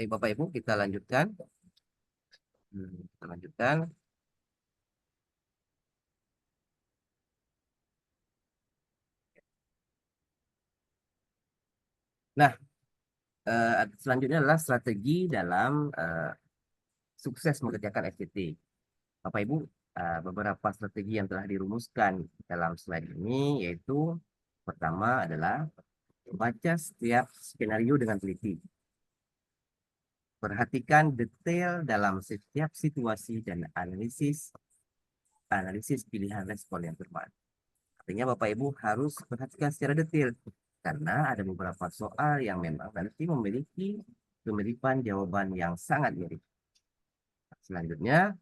Bapak Ibu, kita lanjutkan. Kita lanjutkan. Nah, selanjutnya adalah strategi dalam sukses mengerjakan STT. Bapak Ibu, beberapa strategi yang telah dirumuskan dalam slide ini yaitu pertama adalah baca setiap skenario dengan teliti. Perhatikan detail dalam setiap situasi dan analisis pilihan respon yang tepat. Artinya Bapak Ibu harus perhatikan secara detail karena ada beberapa soal yang memang nanti memiliki kemiripan jawaban yang sangat mirip. Selanjutnya,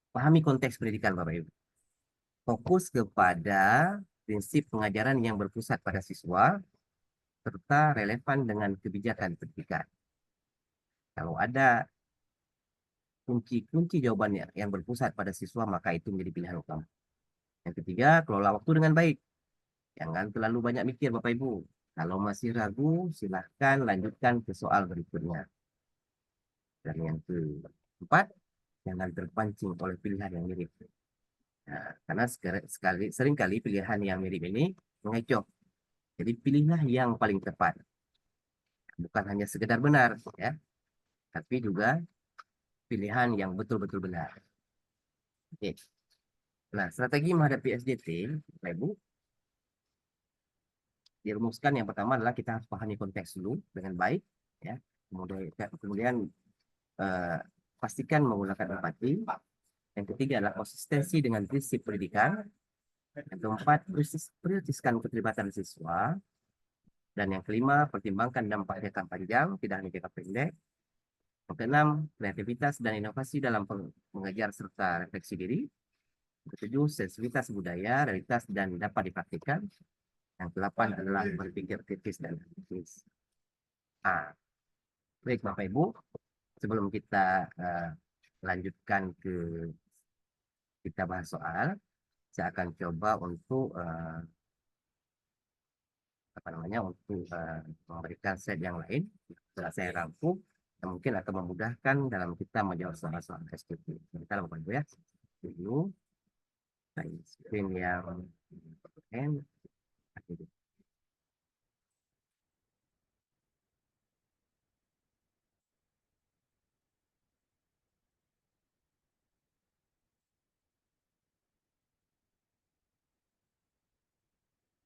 pahami konteks pendidikan Bapak Ibu. Fokus kepada prinsip pengajaran yang berpusat pada siswa serta relevan dengan kebijakan pendidikan. Kalau ada kunci jawabannya yang berpusat pada siswa, maka itu menjadi pilihan utama. Yang ketiga, kelola waktu dengan baik. Jangan terlalu banyak mikir Bapak Ibu. Kalau masih ragu, silahkan lanjutkan ke soal berikutnya. Dan yang keempat, jangan terpancing oleh pilihan yang mirip. Nah, karena seringkali pilihan yang mirip ini mengecoh. Jadi pilihlah yang paling tepat. Bukan hanya sekedar benar, ya, tapi juga pilihan yang betul-betul benar. Oke. Nah, strategi menghadapi SDT, Bapak Ibu, dirumuskan yang pertama adalah kita harus pahami konteks dulu dengan baik, ya. Kemudian eh, pastikan menggunakan empati. Yang ketiga adalah konsistensi dengan prinsip pendidikan. Yang keempat, prioritaskan keterlibatan siswa. Dan yang kelima, pertimbangkan dampak jangka panjang, tidak hanya jangka pendek. Yang keenam, kreativitas dan inovasi dalam mengajar serta refleksi diri. Yang ketujuh, sensitivitas budaya, realitas, dan dapat dipraktikkan. Yang kedelapan adalah berpikir kritis dan kritis. Nah, baik Bapak Ibu, sebelum kita lanjutkan ke kita bahas soal, saya akan coba untuk apa namanya untuk memberikan slide yang lain setelah saya rangkum yang mungkin akan memudahkan dalam kita menjawab soal-soal SPP. Sebentar Bapak Ibu ya. Dulu saya screen yang N.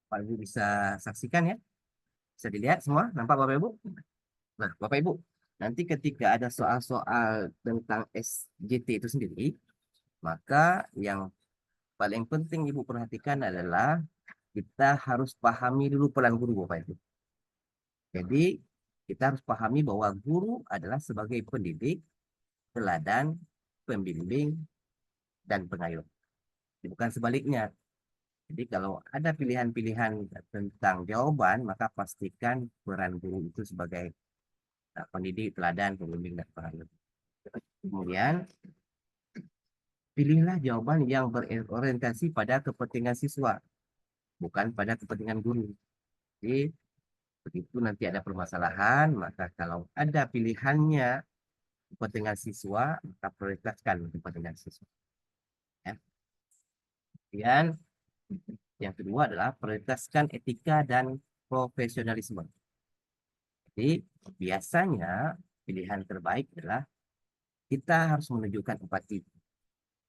Bapak Ibu bisa saksikan ya. Bisa dilihat semua, nampak Bapak Ibu? Nah, Bapak Ibu, nanti ketika ada soal-soal tentang SJT itu sendiri, maka yang paling penting Ibu perhatikan adalah kita harus pahami dulu peran guru Bapak Ibu. Jadi kita harus pahami bahwa guru adalah sebagai pendidik, teladan, pembimbing, dan pengayom. Bukan sebaliknya. Jadi kalau ada pilihan-pilihan tentang jawaban, maka pastikan peran guru itu sebagai pendidik, teladan, pembimbing, dan pengayom. Kemudian pilihlah jawaban yang berorientasi pada kepentingan siswa, bukan pada kepentingan guru. Jadi begitu nanti ada permasalahan, maka kalau ada pilihannya kepentingan siswa, maka prioritaskan kepentingan siswa. Ya. Kemudian yang kedua adalah prioritaskan etika dan profesionalisme. Jadi biasanya pilihan terbaik adalah kita harus menunjukkan empati.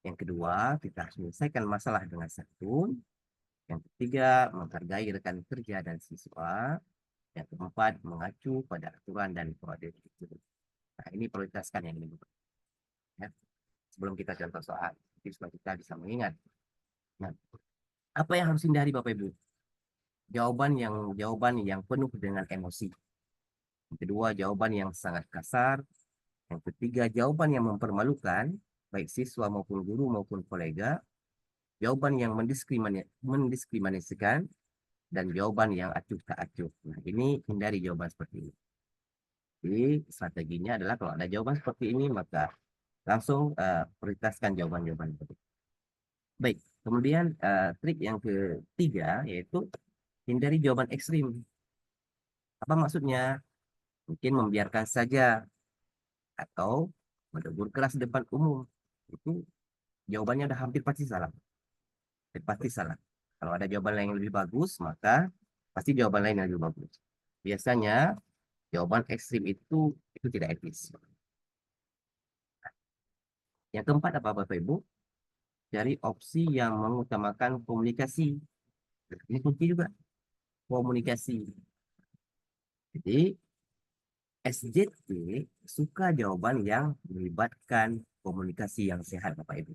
Yang kedua, kita harus menyelesaikan masalah dengan santun. Yang ketiga, menghargai rekan kerja dan siswa. Yang keempat, mengacu pada aturan dan kode etik. Nah, ini prioritaskan yang ini. Ya. Sebelum kita contoh soal, supaya kita bisa mengingat. Nah, apa yang harus hindari Bapak Ibu? Jawaban yang penuh dengan emosi. Yang kedua, jawaban yang sangat kasar. Yang ketiga, jawaban yang mempermalukan, baik siswa maupun guru maupun kolega. Jawaban yang mendiskriminasikan, dan jawaban yang acuh tak acuh. Nah, ini hindari jawaban seperti ini. Jadi, strateginya adalah kalau ada jawaban seperti ini, maka langsung prioritaskan jawaban-jawaban seperti itu. Baik, kemudian trik yang ketiga yaitu hindari jawaban ekstrim. Apa maksudnya? Mungkin membiarkan saja atau menegur keras depan umum. Itu jawabannya udah hampir pasti salah. Hampir pasti salah. Kalau ada jawaban lain yang lebih bagus, maka pasti jawaban lain yang lebih bagus. Biasanya jawaban ekstrim itu tidak etis. Yang keempat apa Bapak Ibu? Cari opsi yang mengutamakan komunikasi. Ini kunci juga, komunikasi. Jadi SJT suka jawaban yang melibatkan komunikasi yang sehat Bapak Ibu.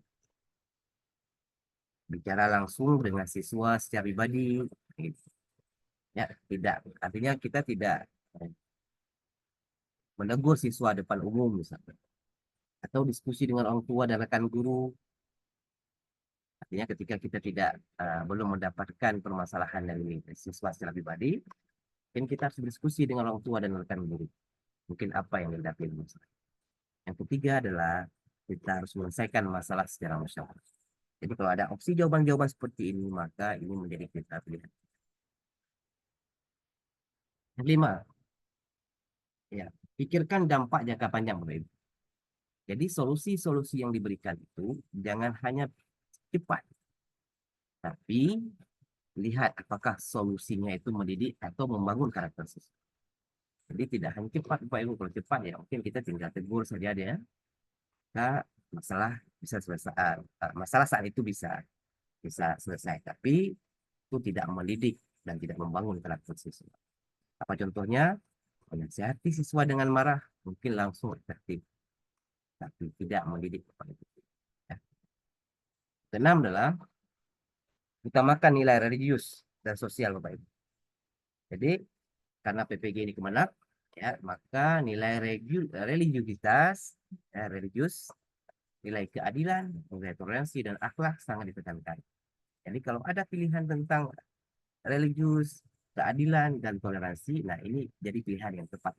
Bicara langsung dengan siswa secara pribadi. Gitu. Ya, tidak. Artinya kita tidak menegur siswa depan umum misalnya. Atau diskusi dengan orang tua dan rekan guru. Artinya ketika kita tidak belum mendapatkan permasalahan dari siswa secara pribadi, mungkin kita harus berdiskusi dengan orang tua dan rekan guru. Mungkin apa yang dihadapi masalah. Yang ketiga adalah kita harus menyelesaikan masalah secara musyawarah. Jadi kalau ada opsi jawaban-jawaban seperti ini, maka ini menjadi kita pilihan. Yang kelima, ya, pikirkan dampak jangka panjang, Bapak Ibu. Jadi solusi-solusi yang diberikan itu jangan hanya cepat, tapi lihat apakah solusinya itu mendidik atau membangun karakter siswa. Jadi tidak hanya cepat, Bapak Ibu. Kalau cepat ya mungkin kita tinggal tegur saja dia. Maka masalah bisa selesai. Masalah saat itu bisa selesai, tapi itu tidak mendidik dan tidak membangun karakter siswa. Apa contohnya? Menasihati siswa dengan marah mungkin langsung efektif, tapi tidak mendidik kepada itu. Ya. Keenam adalah utamakan nilai religius dan sosial, Bapak Ibu. Jadi karena PPG ini kemenak, ya, maka nilai religiusitas, religius, nilai keadilan, nilai toleransi dan akhlak sangat ditekankan. Jadi kalau ada pilihan tentang religius, keadilan dan toleransi, nah ini jadi pilihan yang tepat.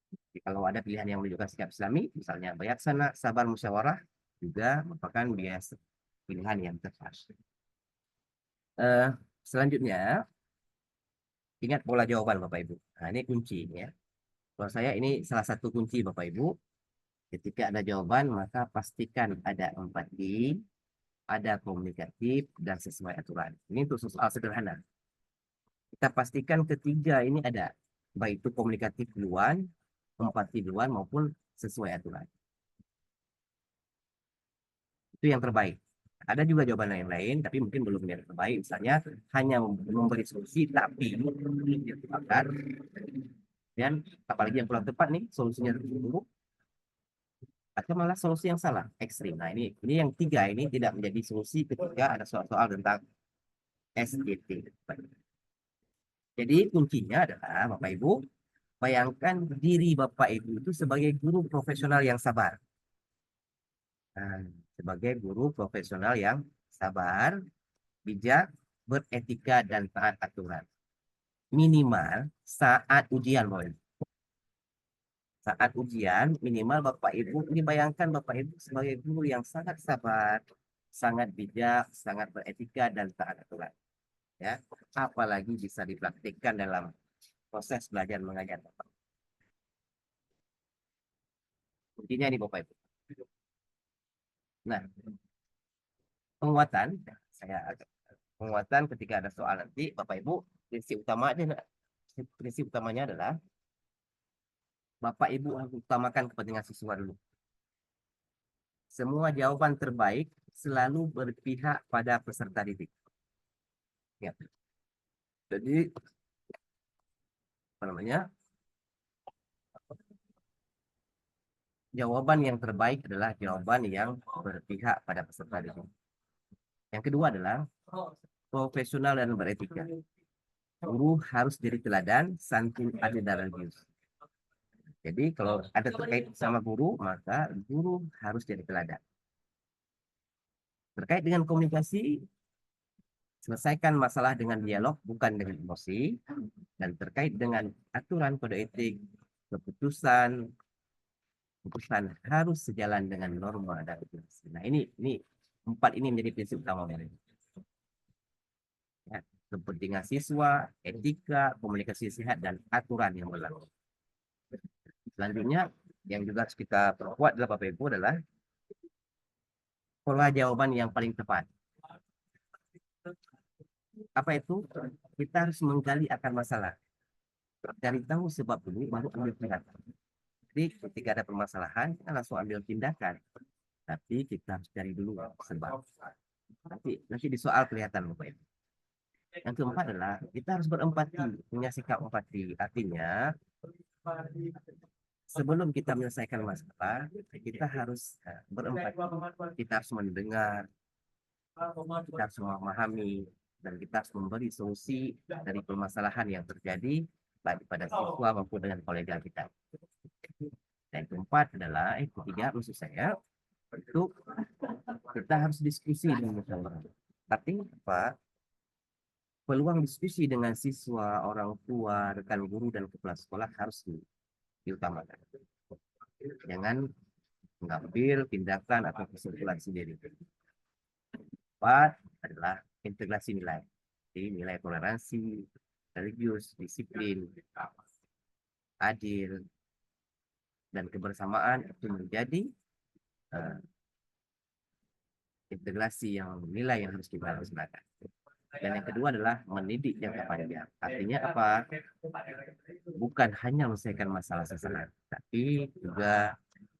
Jadi, kalau ada pilihan yang menunjukkan sikap Islami, misalnya bijaksana, sabar, musyawarah, juga merupakan bias pilihan yang tepat. Eh, Selanjutnya, ingat pola jawaban Bapak Ibu. Nah, ini kunci ya. Kalau saya ini salah satu kunci Bapak Ibu. Ketika ada jawaban, maka pastikan ada empati, ada komunikatif, dan sesuai aturan. Ini untuk soal sederhana. Kita pastikan ketiga ini ada. Baik itu komunikatif duluan, empati duluan, maupun sesuai aturan. Itu yang terbaik. Ada juga jawaban lain-lain, tapi mungkin belum yang terbaik. Misalnya hanya memberi solusi, tapi belum ditetapkan. Dan apalagi yang kurang tepat nih, solusinya terburuk, atau malah solusi yang salah, ekstrim. Nah ini yang tiga ini tidak menjadi solusi ketika ada soal-soal tentang SGT. Jadi kuncinya adalah Bapak Ibu, bayangkan diri Bapak Ibu itu sebagai guru profesional yang sabar. Nah, sebagai guru profesional yang sabar, bijak, beretika, dan taat aturan. Minimal saat ujian, Bapak Ibu. Saat ujian, minimal Bapak Ibu, ini bayangkan Bapak Ibu sebagai guru yang sangat sabar, sangat bijak, sangat beretika, dan taat aturan. Ya, apalagi bisa dipraktikkan dalam proses belajar mengajar Bapak. Intinya ini Bapak Ibu. Nah, penguatan, saya penguatan ketika ada soal nanti, Bapak Ibu, prinsip utamanya adalah Bapak Ibu harus utamakan kepentingan siswa dulu. Semua jawaban terbaik selalu berpihak pada peserta didik. Ya. Jadi apa namanya? Jawaban yang terbaik adalah jawaban yang berpihak pada peserta didik. Yang kedua adalah profesional dan beretika. Guru harus jadi teladan, santun, adil, dan religius. Jadi kalau ada terkait sama guru, maka guru harus jadi teladan. Terkait dengan komunikasi, selesaikan masalah dengan dialog, bukan dengan emosi. Dan terkait dengan aturan kode etik, keputusan harus sejalan dengan norma dan regulasi. Nah, ini empat ini menjadi prinsip utama. Ya. kepentingan siswa, etika, komunikasi sehat, dan aturan yang berlaku. Selanjutnya, yang juga harus kita perkuat adalah Bapak Ibu adalah pola jawaban yang paling tepat. Apa itu? Kita harus menggali akar masalah. Cari tahu sebab dulu, baru ambil tindakan. Jadi ketika ada permasalahan, kita langsung ambil tindakan. Tapi kita harus cari dulu sebab. Nanti di soal kelihatan Bapak Ibu. Yang keempat adalah kita harus berempati, punya sikap empati. Artinya, sebelum kita menyelesaikan masalah, kita harus berempati. Kita harus mendengar, kita harus memahami, dan kita harus memberi solusi dari permasalahan yang terjadi baik pada siswa maupun dengan kolega kita. Dan keempat adalah, ketiga maksud saya, itu kita harus diskusi dengan musyawarah. Artinya apa? Peluang diskusi dengan siswa, orang tua, rekan guru, dan kepala sekolah harus diutamakan. Jangan mengambil tindakan atau kesimpulan sendiri. Empat adalah integrasi nilai. Jadi nilai toleransi, religius, disiplin, adil, dan kebersamaan itu menjadi integrasi yang nilai yang harus kita laksanakan. Dan yang kedua adalah mendidik jangka panjang. Artinya apa? Bukan hanya menyelesaikan masalah sesaat, tapi juga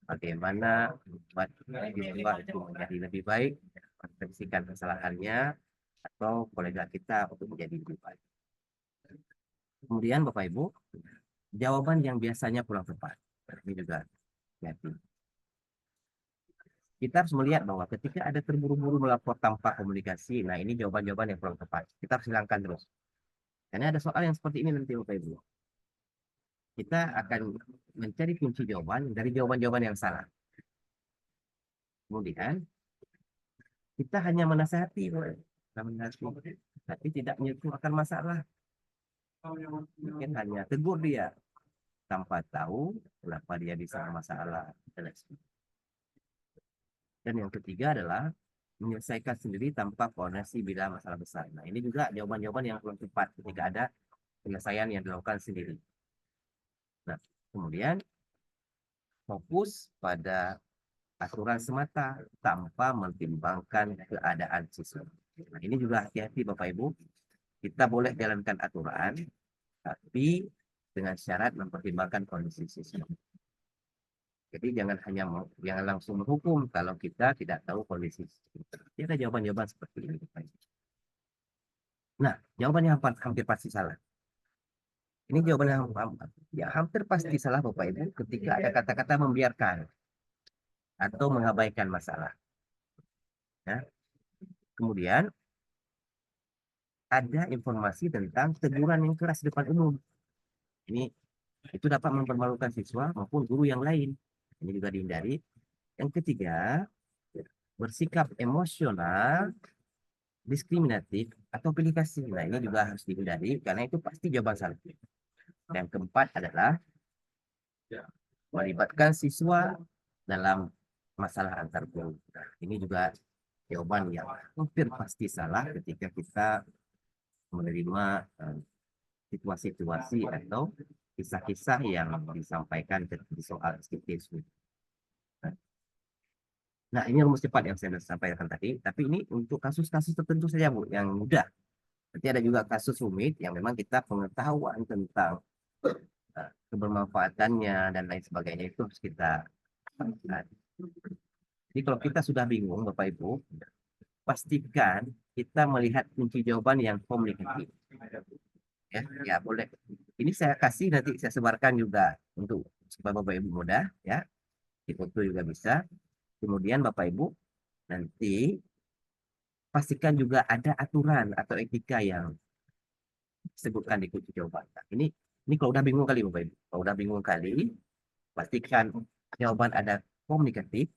bagaimana membuat siswa itu menjadi lebih baik, memperhatikan kesalahannya, atau kolega kita untuk menjadi lebih baik. Kemudian Bapak Ibu, jawaban yang biasanya kurang tepat. Ini juga hati. Kita harus melihat bahwa ketika ada terburu-buru melapor tanpa komunikasi, nah ini jawaban-jawaban yang kurang tepat. Kita harus hilangkan terus. Karena ada soal yang seperti ini nanti Bapak Ibu. Kita akan mencari kunci jawaban dari jawaban-jawaban yang salah. Kemudian, kita hanya menasihati, tapi tidak menyentuh akar masalah. Mungkin hanya tegur dia tanpa tahu kenapa dia bisa bermasalah. Dan yang ketiga adalah menyelesaikan sendiri tanpa koordinasi bila masalah besar. Nah, ini juga jawaban-jawaban yang kurang tepat ketika ada penyelesaian yang dilakukan sendiri. Nah, kemudian fokus pada aturan semata tanpa mempertimbangkan keadaan siswa. Nah, ini juga hati-hati Bapak Ibu. Kita boleh jalankan aturan, tapi dengan syarat mempertimbangkan kondisi siswa. Jadi jangan langsung menghukum kalau kita tidak tahu kondisi. Jadi ada jawaban-jawaban seperti ini. Nah, jawabannya hampir pasti salah. Ini jawaban yang hampir pasti salah Bapak Ibu ketika ada kata-kata membiarkan atau mengabaikan masalah. Ya. Kemudian ada informasi tentang teguran yang keras di depan umum. Ini itu dapat mempermalukan siswa maupun guru yang lain. Ini juga dihindari. Yang ketiga, bersikap emosional, diskriminatif, atau pilih kasih. Nah, ini juga harus dihindari karena itu pasti jawaban salah. Yang keempat adalah melibatkan siswa dalam masalah antar guru. Nah, ini juga jawaban yang hampir pasti salah ketika kita menerima situasi-situasi atau kisah-kisah yang disampaikan di soal SKT. Nah, ini rumus cepat yang saya sampaikan tadi. Tapi ini untuk kasus-kasus tertentu saja, Bu, yang mudah. Nanti ada juga kasus rumit yang memang kita pengetahuan tentang kebermanfaatannya dan lain sebagainya itu harus kita. Jadi kalau kita sudah bingung, Bapak Ibu, pastikan kita melihat kunci jawaban yang komunikatif. Ya, boleh. Ini saya kasih nanti saya sebarkan juga untuk supaya Bapak Ibu mudah, ya. Di foto juga bisa. Kemudian Bapak Ibu nanti pastikan juga ada aturan atau etika yang disebutkan di kunci jawaban. Nah, ini kalau udah bingung kali Bapak Ibu. Kalau udah bingung kali, pastikan jawaban ada komunikatif,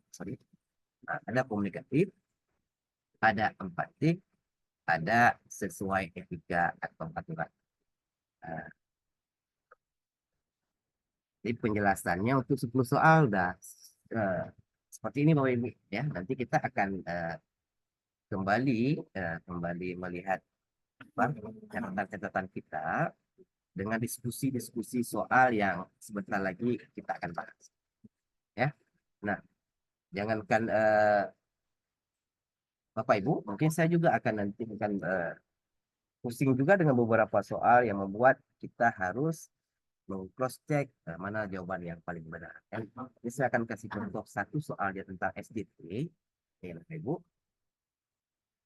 nah, ada komunikatif, ada empatik, ada sesuai etika atau aturan. Nah, jadi penjelasannya untuk 10 soal udah seperti ini Bapak Ibu ya. Nanti kita akan kembali melihat catatan-catatan kita dengan diskusi-diskusi soal yang sebentar lagi kita akan bahas. Ya, nah, jangankan Bapak Ibu, mungkin saya juga akan nanti pusing juga dengan beberapa soal yang membuat kita harus cross check mana jawaban yang paling benar. Jadi saya akan kasih contoh satu soal dia tentang SDT, ya Bapak Ibu.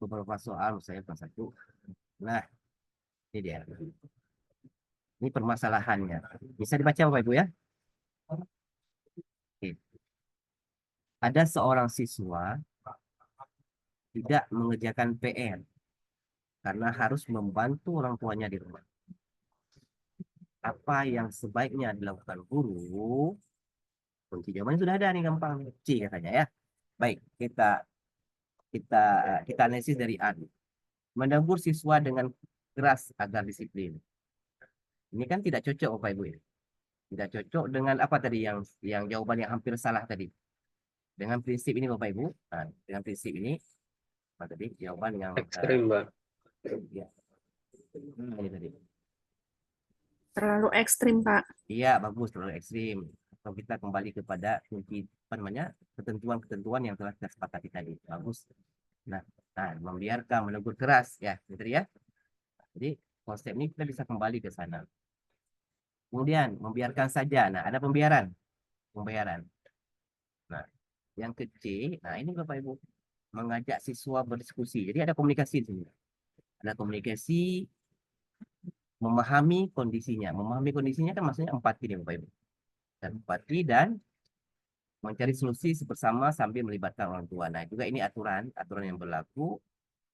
Beberapa soal saya satu. Nah, ini dia. Ini permasalahannya. Bisa dibaca Bapak Ibu ya? Oke. Ada seorang siswa tidak mengerjakan PR karena harus membantu orang tuanya di rumah. Apa yang sebaiknya dilakukan guru? Kunci jawabannya sudah ada nih, gampang. C katanya ya. Baik, kita analisis dari A. Menegur siswa dengan keras agar disiplin. Ini kan tidak cocok Bapak Ibu ya. Tidak cocok dengan apa tadi yang jawaban yang hampir salah tadi. Dengan prinsip ini Bapak Ibu, nah, dengan prinsip ini apa tadi jawaban yang ekstrim, Mbak. Ya. Ini tadi. Terlalu ekstrim, Pak. Iya, bagus, terlalu ekstrim. Atau kita kembali kepada kunci apa namanya ketentuan-ketentuan yang telah kita sepakati tadi. Bagus. Nah, membiarkan menegur keras ya, gitu ya. Jadi konsep ini kita bisa kembali ke sana. Kemudian membiarkan saja. Nah, ada pembiaran. Nah, yang kecil, nah ini Bapak Ibu mengajak siswa berdiskusi. Jadi ada komunikasi di sini. Ada komunikasi, memahami kondisinya. Memahami kondisinya kan maksudnya empati nih Bapak Ibu. Dan empati dan mencari solusi bersama sambil melibatkan orang tua. Nah, juga ini aturan yang berlaku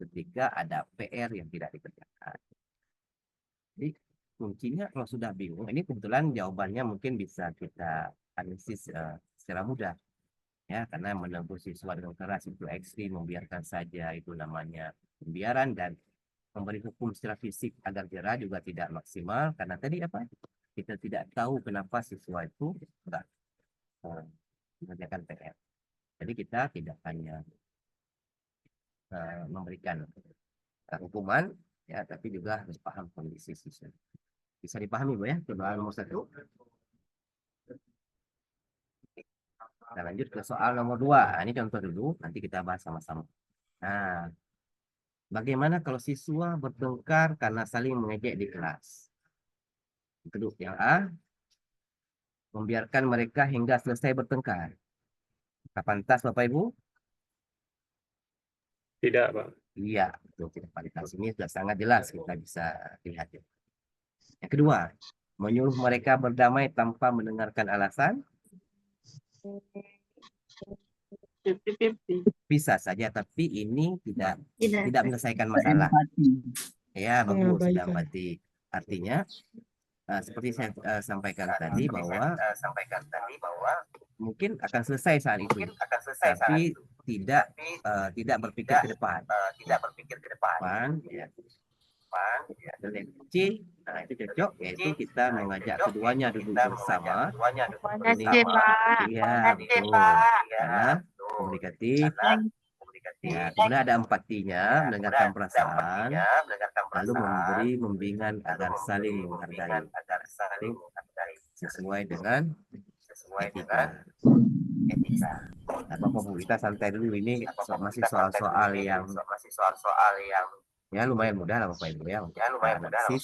ketika ada PR yang tidak dikerjakan. Jadi kuncinya kalau sudah bingung, ini kebetulan jawabannya mungkin bisa kita analisis secara mudah. Ya, karena menegur siswa dengan keras itu ekstrim, membiarkan saja itu namanya pembiaran, dan memberi hukum secara fisik agar jerah juga tidak maksimal karena tadi apa? Kita tidak tahu kenapa siswa itu enggak mengerjakan PR. Jadi kita tidak hanya memberikan hukuman ya, tapi juga harus paham kondisi siswa. Bisa dipahami Bu ya? Soal nomor 1. Kita lanjut ke soal nomor 2. Nah, ini contoh dulu, nanti kita bahas sama-sama. Nah, bagaimana kalau siswa bertengkar karena saling mengejek di kelas? Kedua, yang A, membiarkan mereka hingga selesai bertengkar. Pantas Bapak Ibu? Tidak, Pak. Iya, betul. Tidak pantas. Ini sudah sangat jelas kita bisa lihat. Yang kedua, menyuruh mereka berdamai tanpa mendengarkan alasan. Bisa saja, tapi ini tidak menyelesaikan masalah. Ya, bagus, sudah empati. Artinya, seperti saya sampaikan tadi bahwa mungkin akan selesai saat itu, tapi tidak berpikir ke depan. Ya. Dan yang kecil, nah itu cocok, yaitu kita mengajak keduanya duduk bersama. Ini, iya, betul. Karena komunikatif. Ya, kemudian ada empatinya, mendengarkan perasaan, lalu memberi bimbingan agar saling menghargai, sesuai dengan etika. Nah, Bapak Bu, kita santai dulu, ini masih soal-soal yang ya lumayan mudah lah Bapak Ibu ya untuk analisis.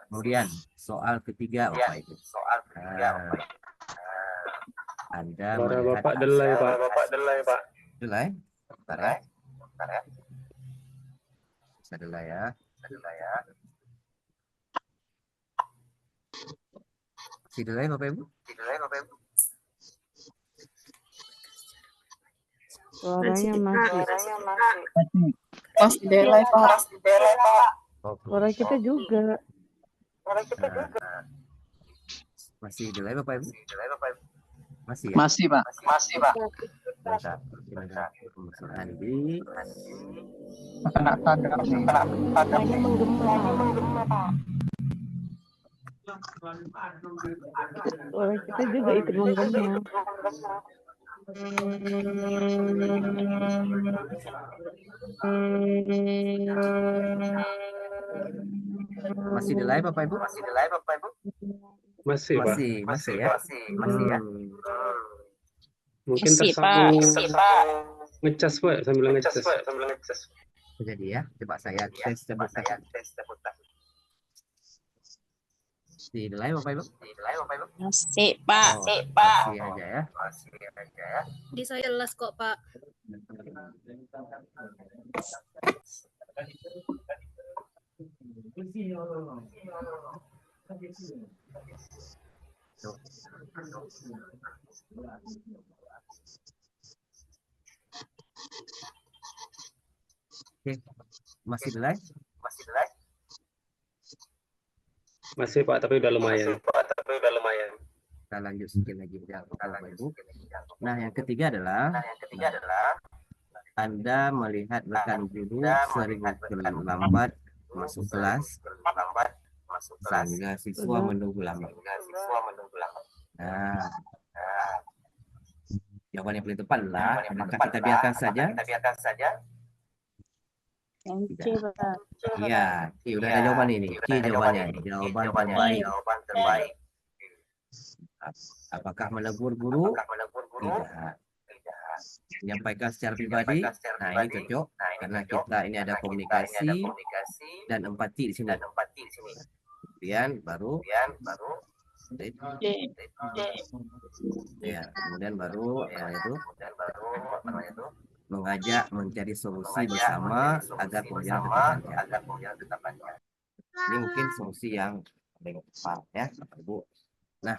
Kemudian soal ketiga Bapak Ibu. Anda Suara melihat Bapak delay, Pak. delay? Bentar ya. Bisa delay ya. Si delay Bapak Ibu? Suaranya masih delay, Pak. suara kita juga. Nah, masih delay Bapak Ibu? Masih ya? Masih, Pak. Bentar. Andi. Kena tanda nih. Suaranya menggema. Suara kita juga ikut menggema. Masih di live Bapak Ibu? Masih, Pak. Masih ya? Masih ya? Mungkin Masih, tersambung Pak. ngecas, Pak, sambil ngecas. Jadi ya, coba saya tes terbuka. Di live Bapak Ibu? Masih, Pak. Oh, masih aja ya. Di saya jelas kok, Pak. Oke, masih di live? Masih, Pak, tapi udah lumayan. Kita lanjut sedikit lagi ya, Bapak Ibu. Nah, yang ketiga adalah Anda melihat rekan guru sering terlambat masuk kelas sehingga siswa menunggu lama. Nah, jawaban yang paling tepat adalah apakah kita biarkan saja? Yang C, Pak. Iya, udah ada jawaban ini. Jawabannya, jawaban terbaik. Apakah menegur guru? Tidak. Menyampaikan secara pribadi? Nah, ini cocok karena kita ini ada komunikasi dan empati di sini. Kemudian baru ya, kemudian baru mengajak mencari solusi bersama agar pembelajaran tetap lancar. Ini mungkin solusi yang paling tepat ya, Bapak Ibu. Nah,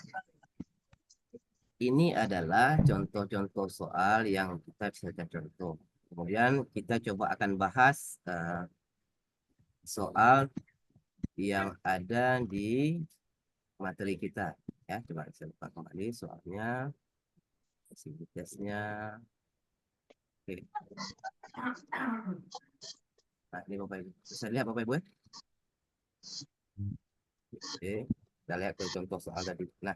ini adalah contoh-contoh soal yang kita bisa contoh. Kemudian kita coba akan bahas soal yang ada di materi kita. Ya, coba saya buka kembali soalnya, tesnya. Oke. Nah, ini Bapak Ibu. Bisa lihat Bapak Ibu ya? Oke, kita lihat ke contoh soal tadi. Nah,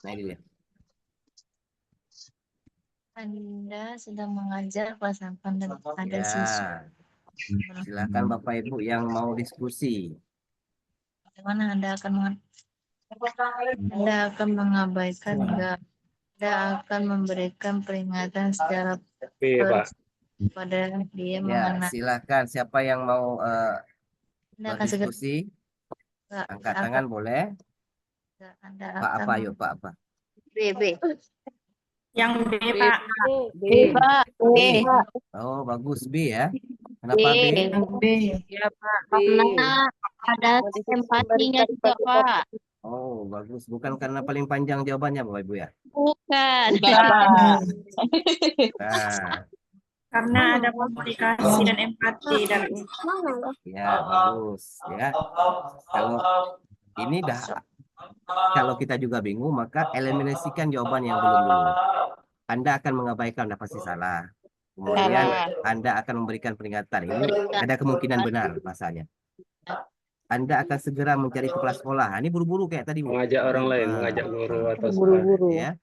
ini dia. Anda sedang mengajar kelas 8 dan ada Ya, siswa. silakan Bapak Ibu yang mau diskusi. Bagaimana Anda akan mengabaikan enggak? Anda akan memberikan peringatan secara B, Pak. pada dia Ya, mengenai. silakan siapa yang mau Anda akan segera berdiskusi, enggak, angkat tangan boleh. Anda Pak akan apa, yuk Pak apa? B. Yang B, Pak. B, Pak. B. Oh, bagus B ya. Kenapa B? B. Ya, Pak. Karena ada empatinya juga, Pak. Oh, bagus. Bukan karena paling panjang jawabannya, Bapak Ibu ya. Bukan. Nah, Karena ada komunikasi dan empati dari ya bagus ya. Kalau ini kalau kita juga bingung, maka eliminasikan jawaban yang belum dulu. Anda akan mengabaikan, Anda pasti salah. Kemudian Anda akan memberikan peringatan. Ini ada kemungkinan benar bahasanya. Anda akan segera mencari kepala sekolah. Ini buru-buru kayak tadi, Bu. Mengajak orang lain, mengajak guru atau Buru-buru. Ya.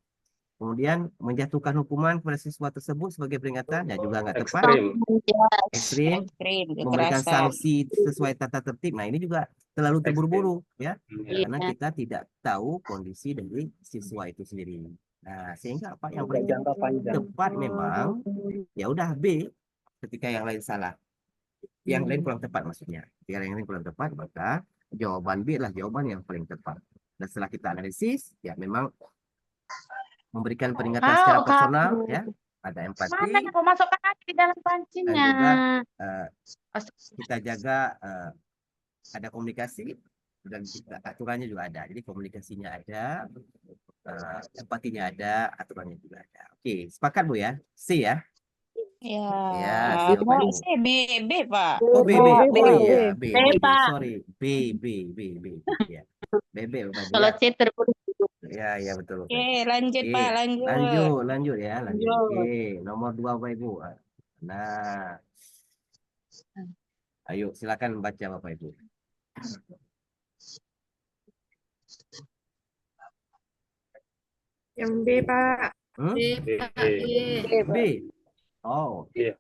Kemudian menjatuhkan hukuman kepada siswa tersebut sebagai peringatan, ya juga nggak tepat. ekstrim. Ekstrim, memberikan sanksi sesuai tata tertib. Nah, ini juga terlalu terburu-buru, ya. Karena kita tidak tahu kondisi dari siswa itu sendiri. Nah, sehingga apa yang paling jangka panjang. tepat memang ya udah B ketika yang lain salah. Yang lain kurang tepat maksudnya. Yang lain kurang tepat, maka jawaban B adalah jawaban yang paling tepat. Dan setelah kita analisis, ya memang memberikan peringatan secara personal, ya, ada empati, Kau masukkan aja di dalam dan pancinya. juga kita jaga ada komunikasi dan kita, aturannya juga ada. Jadi komunikasinya ada, empatinya ada, aturannya juga ada. Oke, sepakat Bu ya? C ya? Ya. Ya, B, siapa Bu? B, Pak. Oh, B. Oh iya, B. Pak. Sorry, B. Ya. B, Bapak Ibu Kalau ya. C terputus. Ya, betul. Oke, lanjut Oke, Pak, lanjut. lanjut ya, lanjut. Oke, nomor 2 Bapak Ibu. Nah, ayo silakan baca Bapak Ibu. Yang B, Pak. Hmm? B, B. Pak. B. B. Oh, Iya.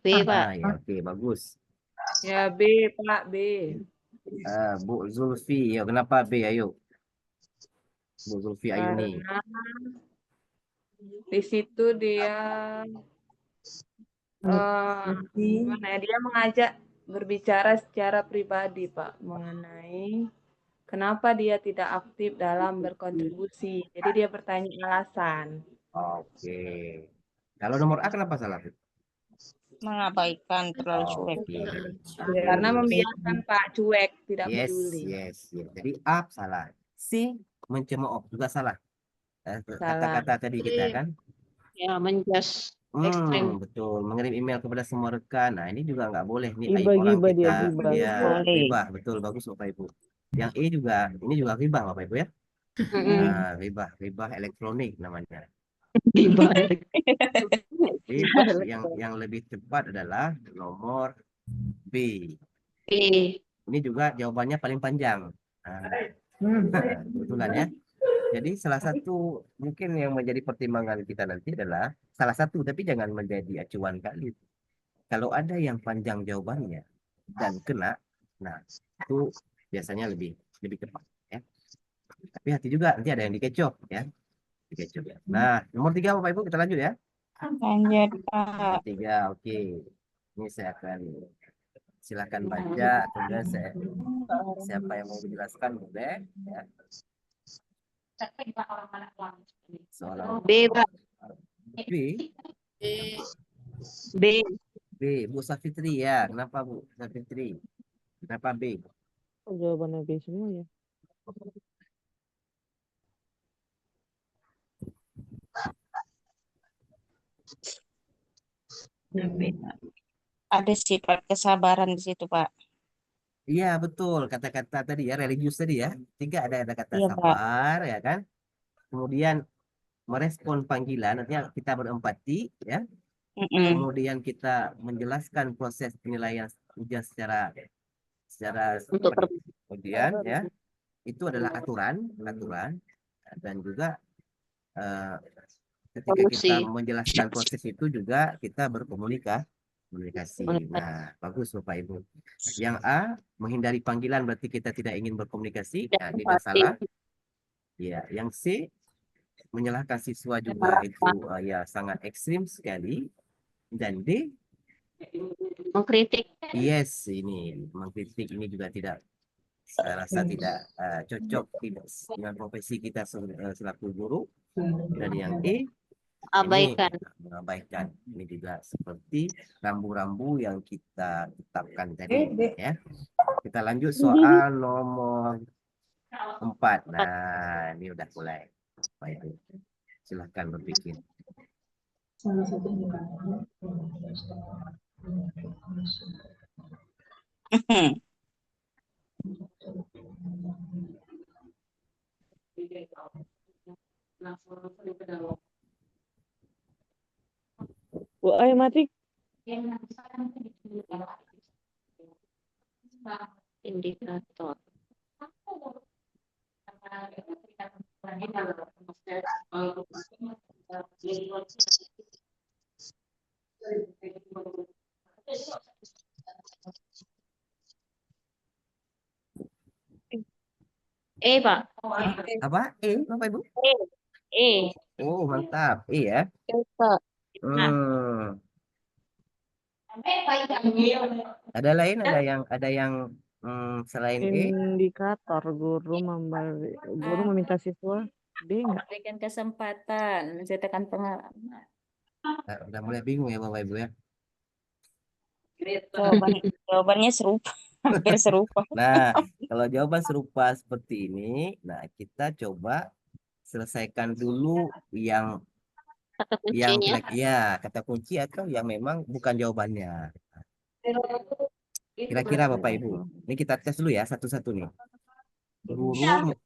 B, Pak. ya, oke, bagus. Ya, B, Pak, B. Bu Zulfi, ya kenapa B? Ayo, Bu Zulfi Ayuni. Karena di situ dia gimana ya, dia mengajak berbicara secara pribadi, Pak, mengenai kenapa dia tidak aktif dalam berkontribusi. Jadi dia bertanya alasan. Oke. Kalau nomor A kenapa salah? Mengabaikan, terlalu cuek. Oke. Karena Bagus. membiarkan Pak cuek, tidak Yes, peduli. yes, yes. Jadi A salah. C mencemooh juga salah. Salah. Kata-kata tadi kita kan. Ya, menjas ekstrim. Betul. Mengirim email kepada semua rekan. Nah, ini juga nggak boleh nih aib Gibah, orang gibah dia, kita. gibah. Ya, Boleh. ribah. Betul, bagus Bapak Ibu. Yang E juga, ini juga ribah Bapak Ibu ya. Mm-mm. Nah, ribah elektronik namanya. Gibah. Jadi yang lebih cepat adalah nomor B. B. Ini juga jawabannya paling panjang. Nah, kebetulan ya. Jadi salah satu mungkin yang menjadi pertimbangan kita nanti adalah salah satu, tapi jangan menjadi acuan kali. Kalau ada yang panjang jawabannya dan kena, nah itu biasanya lebih cepat ya. Tapi hati juga nanti ada yang dikecoh ya. Dikecoh ya. Nah, nomor 3 Bapak Ibu kita lanjut ya. Lanjut, Pak. Nomor 3, oke. Ini saya akan silakan baca atau enggak siapa yang mau dijelaskan boleh ya. Soal B, Pak. B, B. B, Bu Safitri ya. Kenapa Bu Safitri? Kenapa B? Oh, jawabannya B semua ya. Ada sifat kesabaran di situ, Pak. Iya betul, kata-kata tadi ya, religius tadi ya. 3 ada kata Iya, Pak. sabar ya kan. Kemudian merespon panggilan, artinya kita berempati ya. Mm-mm. Kemudian kita menjelaskan proses penilaian ujian secara Untuk kemudian ya. Itu adalah aturan dan juga ketika kita Solusi. menjelaskan proses itu juga kita berkomunikasi. Nah, bagus Bapak Ibu. Yang A, menghindari panggilan berarti kita tidak ingin berkomunikasi. Nah, tidak salah. Ya, yang C, menyalahkan siswa juga itu ya sangat ekstrim sekali. Dan D, Mengkritik. yes, ini mengkritik ini juga tidak, saya rasa tidak cocok dengan profesi kita selaku guru. Dan yang E, Abaikan. ini mengabaikan. Ini juga seperti rambu-rambu yang kita tetapkan tadi ya. Kita lanjut soal nomor 4. Nah, ini udah mulai. Baik, silahkan berpikir. Bu, ayo mati. Indikator. Pak. Apa? Bapak Ibu? E. Oh, mantap. Ya. Pak. Ada lain? Ada yang selain E? Indikator guru meminta siswa D enggak? Berikan kesempatan menceritakan pengalaman. Nah, udah mulai bingung ya Bapak Ibu ya. Jawabannya serupa, hampir serupa. Nah, kalau jawaban serupa seperti ini, nah kita coba selesaikan dulu yang Kata kuncinya. kata kunci atau yang memang bukan jawabannya. Kira-kira Bapak Ibu, ini kita tes dulu ya satu-satu nih. Guru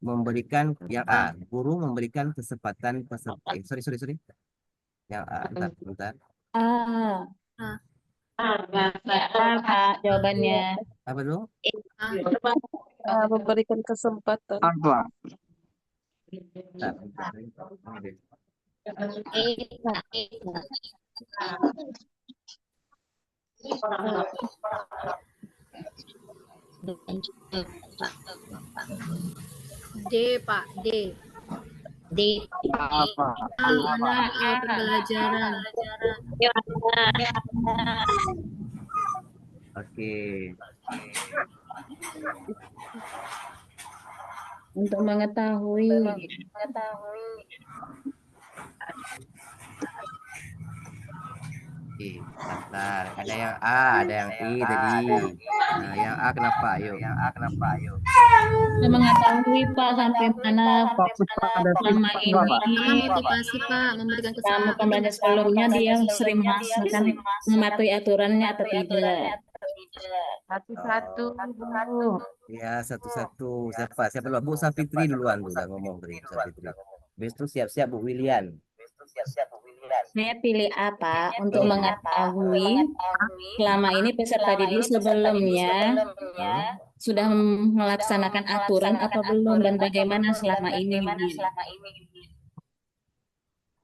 memberikan yang A, guru memberikan kesempatan peserta. Sorry. Yang A, bentar. Apa jawabannya? Apa dulu? Memberikan kesempatan. Apa? Tak, bentar, bentar. Ini deh. D, Pak. D. Apa? Anak pembelajaran. Oke. Untuk mengetahui. Oke, bentar. Ada yang A, ada yang I tadi. Nah, yang A kenapa? Ayo. Untuk mengetahui Pak sampai mana Fokus pada selama sifat ini Pak. Pertama motivasi, Pak, memberikan selama kesempatan. pembelajaran sebelumnya dia sering menghasilkan mematuhi aturannya atau tidak. Satu-satu, Bu. Ya, satu-satu. Siapa dulu? Bu Safitri duluan tuh udah ngomong tadi, Bu Safitri. Habis itu siap-siap Bu William. Saya pilih A, Pak, untuk Oke. mengetahui selama ini peserta didik sebelumnya sudah melaksanakan aturan atau belum dan bagaimana selama ini.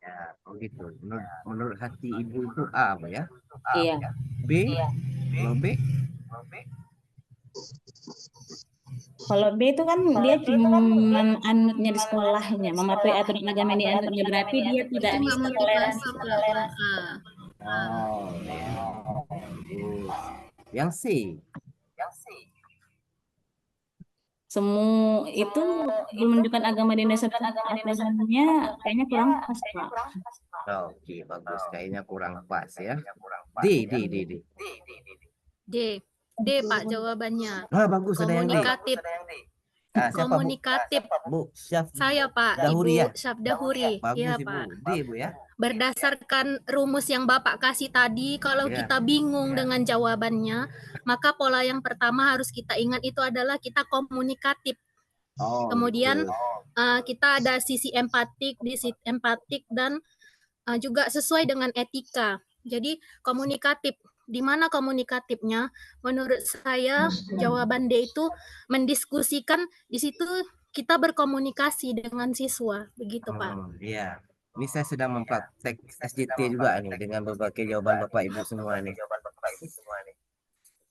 Ya, begitu. Menurut hati Ibu itu A, apa ya? Iya. B? Kalau B? Kalau B itu kan dia cuma anutnya di sekolahnya, mematuhi aturan agama yang dianutnya, berarti dia tidak Itu nggak bisa motivasi, toleransi. Pak. Yang A. Oh, ya. Bagus. Yang C? Semua itu menunjukkan agama di Indonesia dan aturannya kayaknya kurang pas, Pak. Oke, bagus. Kayaknya kurang pas ya. D. D, Pak, jawabannya. Ah, bagus. Ada yang D. Komunikatif. Ah, siapa, Bu? Komunikatif. Bu Syaf Saya, Pak, Dahuri ya? Ibu Syafdahuri. Bagus, Iya, Ibu. Pak. D, Bu ya. Berdasarkan rumus yang Bapak kasih tadi, kalau Ya. kita bingung dengan jawabannya, maka pola yang pertama harus kita ingat itu adalah kita komunikatif. Oh, Kemudian gitu. kita ada sisi empatik, dan juga sesuai dengan etika. Jadi komunikatif. Di mana komunikatifnya? Menurut saya jawaban D itu mendiskusikan, di situ kita berkomunikasi dengan siswa, begitu Pak. Iya. Ini saya sedang mempraktek SJT juga nih dengan berbagai jawaban Bapak Ibu semua nih.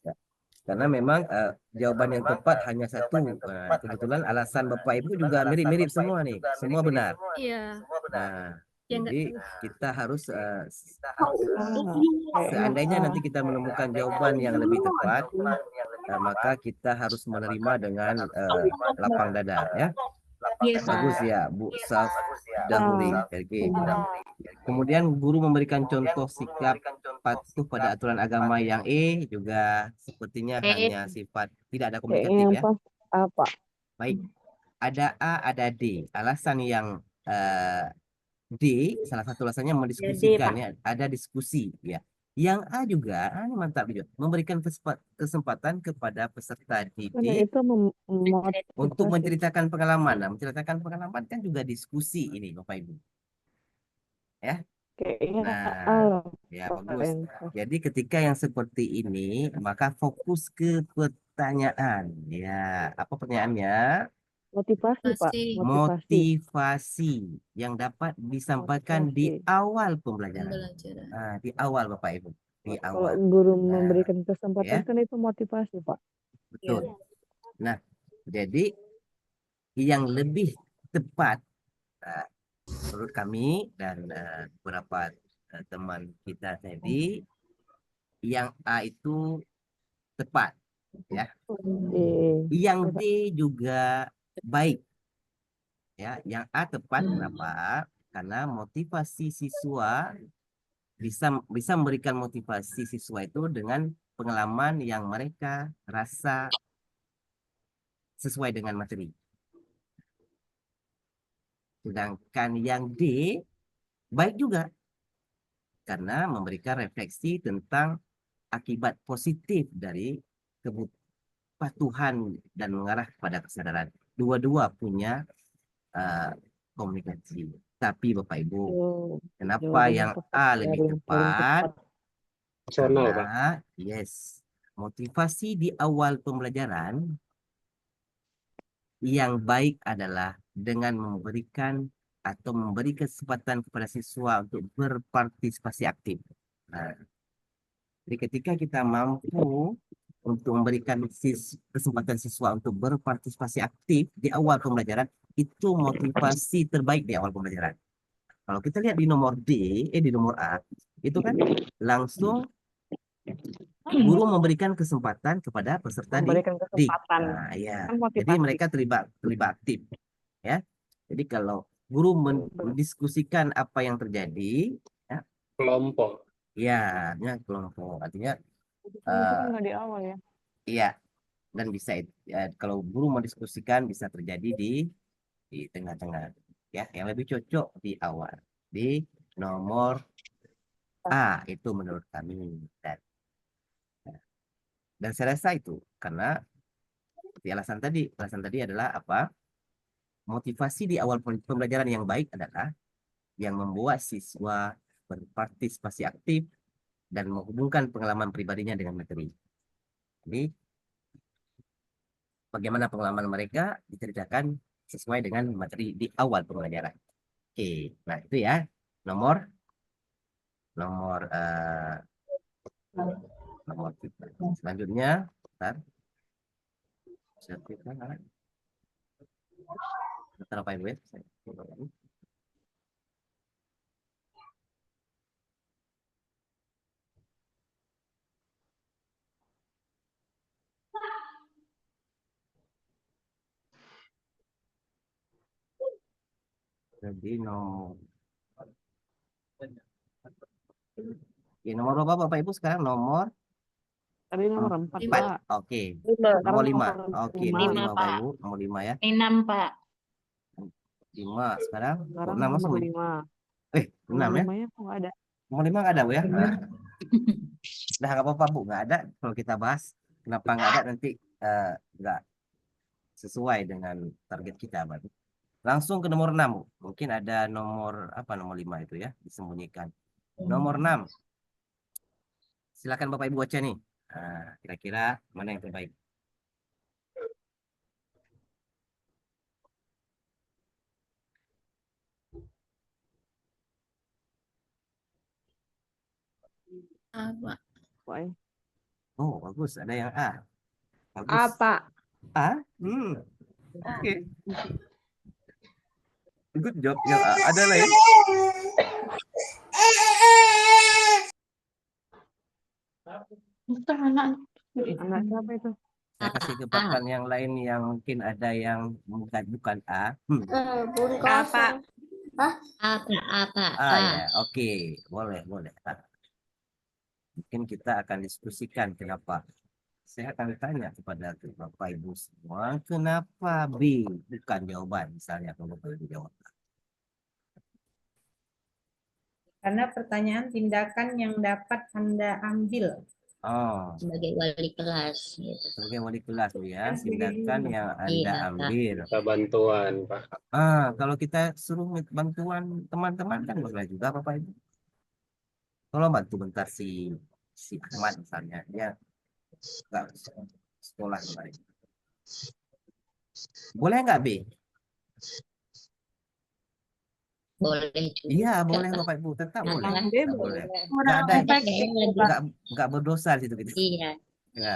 Ya. Karena memang jawaban yang tepat hanya satu. Nah, kebetulan alasan Bapak Ibu juga mirip-mirip semua nih. Semua benar. Iya. Nah, Ya, jadi kita harus Kayaknya seandainya A. nanti kita menemukan jawaban yang lebih tepat, maka kita harus menerima dengan lapang dada ya. Iya, Pak. Bagus ya, Bu Saf Dahuri. Oke. Kemudian guru memberikan contoh sikap patuh pada aturan agama yang E juga sepertinya hanya sifat tidak ada komunikatif Kayaknya yang ya. pas apa? Baik, ada A, ada D. Alasan yang D, salah satu alasannya mendiskusikan ya, ada diskusi ya. Yang A juga, ini mantap juga, memberikan kesempatan kepada peserta Karena didik itu untuk memotivasi. menceritakan pengalaman. Nah, menceritakan pengalaman kan juga diskusi ini, Bapak Ibu. Ya. Kayaknya A Nah, lah, ya Pak, bagus. yang pas. Jadi ketika yang seperti ini, maka fokus ke pertanyaan. Ya, apa pertanyaannya? Motivasi, Pak. Motivasi. Motivasi yang dapat disampaikan di Motivasi. awal pembelajaran. Pembelajaran. Nah, di awal Bapak Ibu, di Kalau awal. guru Nah, memberikan kesempatan ya. kan itu motivasi, Pak. Betul. Nah, jadi yang lebih tepat menurut kami dan beberapa teman kita tadi, yang A itu tepat ya. Yang D juga baik. Ya, yang A tepat kenapa? Karena motivasi siswa bisa memberikan motivasi siswa itu dengan pengalaman yang mereka rasa sesuai dengan materi. Sedangkan yang D baik juga karena memberikan refleksi tentang akibat positif dari kepatuhan dan mengarah kepada kesadaran. Dua-dua punya komunikasi. Tapi Bapak Ibu, kenapa Jawabannya yang tepat, A ya, lebih yang paling tepat? Personal, Pak. Karena yes, motivasi di awal pembelajaran yang baik adalah dengan memberikan atau memberi kesempatan kepada siswa untuk berpartisipasi aktif. Nah, jadi ketika kita mampu untuk memberikan kesempatan siswa untuk berpartisipasi aktif di awal pembelajaran, itu motivasi terbaik di awal pembelajaran. Kalau kita lihat di nomor di nomor A, itu kan langsung guru memberikan kesempatan kepada peserta Memberikan didik. kesempatan. Nah, ya. Kan Jadi motivasi. mereka terlibat aktif, ya. Jadi kalau guru mendiskusikan apa yang terjadi, Kelompok. ya, kelompok. Artinya, Itu kan nggak di awal ya. iya. Dan bisa ya, kalau guru mendiskusikan bisa terjadi di tengah-tengah, ya. Yang lebih cocok di awal, di nomor A itu menurut kami. Dan saya rasa itu karena alasan tadi adalah apa? Motivasi di awal pembelajaran yang baik adalah yang membuat siswa berpartisipasi aktif dan menghubungkan pengalaman pribadinya dengan materi. Jadi bagaimana pengalaman mereka diceritakan sesuai dengan materi di awal pembelajaran. Oke, nah itu ya nomor selanjutnya. Bentar. Bentar apa ibu ya? Jadi nomor berapa Bapak Ibu sekarang? Nomor Tadi nomor 4, 4. Pak. Oke. Sekarang Nomor 5. nomor Oke, lima. nomor 5 5, Bapak Pak. Ibu, nomor 5 ya. 6, Pak. 5 sekarang. Sekarang 6 nomor langsung. 5. 6 Nomor ya. 5-nya kok nggak ada. Nomor 5 nggak ada Bu ya? Nah, nggak apa-apa Bu, nggak ada. Kalau kita bahas kenapa nggak ada nanti nggak sesuai dengan target kita Bapak. Langsung ke nomor 6 Bu. Mungkin ada nomor apa nomor 5 itu ya disembunyikan. Nomor 6. Silakan Bapak Ibu baca nih. Nah, kira-kira mana yang terbaik? Pak. Pak, ya. Oh, bagus. Ada yang A. Bagus. Apa? A? Oke. Good job. Yang A. Ada lain? Anak siapa itu? Saya kasih kesempatan yang lain yang mungkin ada yang bukan A. Apa? A ya. Oke. Boleh. Mungkin kita akan diskusikan kenapa. Saya akan tanya kepada Bapak Ibu semua, kenapa B bukan jawaban misalnya kalau Bapak Ibu jawab. Karena pertanyaan tindakan yang dapat Anda ambil Oh, Sebagai wali kelas. Gitu. sebagai wali kelas Bu ya, Sebagai tindakan guru. yang Anda Iya, Pak. ambil. Minta bantuan, Pak. Kalau kita suruh bantuan teman-teman kan boleh juga Bapak Ibu. Tolong bantu bentar si Ahmad misalnya, dia nggak sekolah kemarin. Boleh nggak B? Boleh juga. Iya boleh Bapak Ibu, tetap boleh. Nah, Tetap boleh. kurang Nggak ada efektif, Pak. nggak berdosa di situ gitu. Iya. Ya,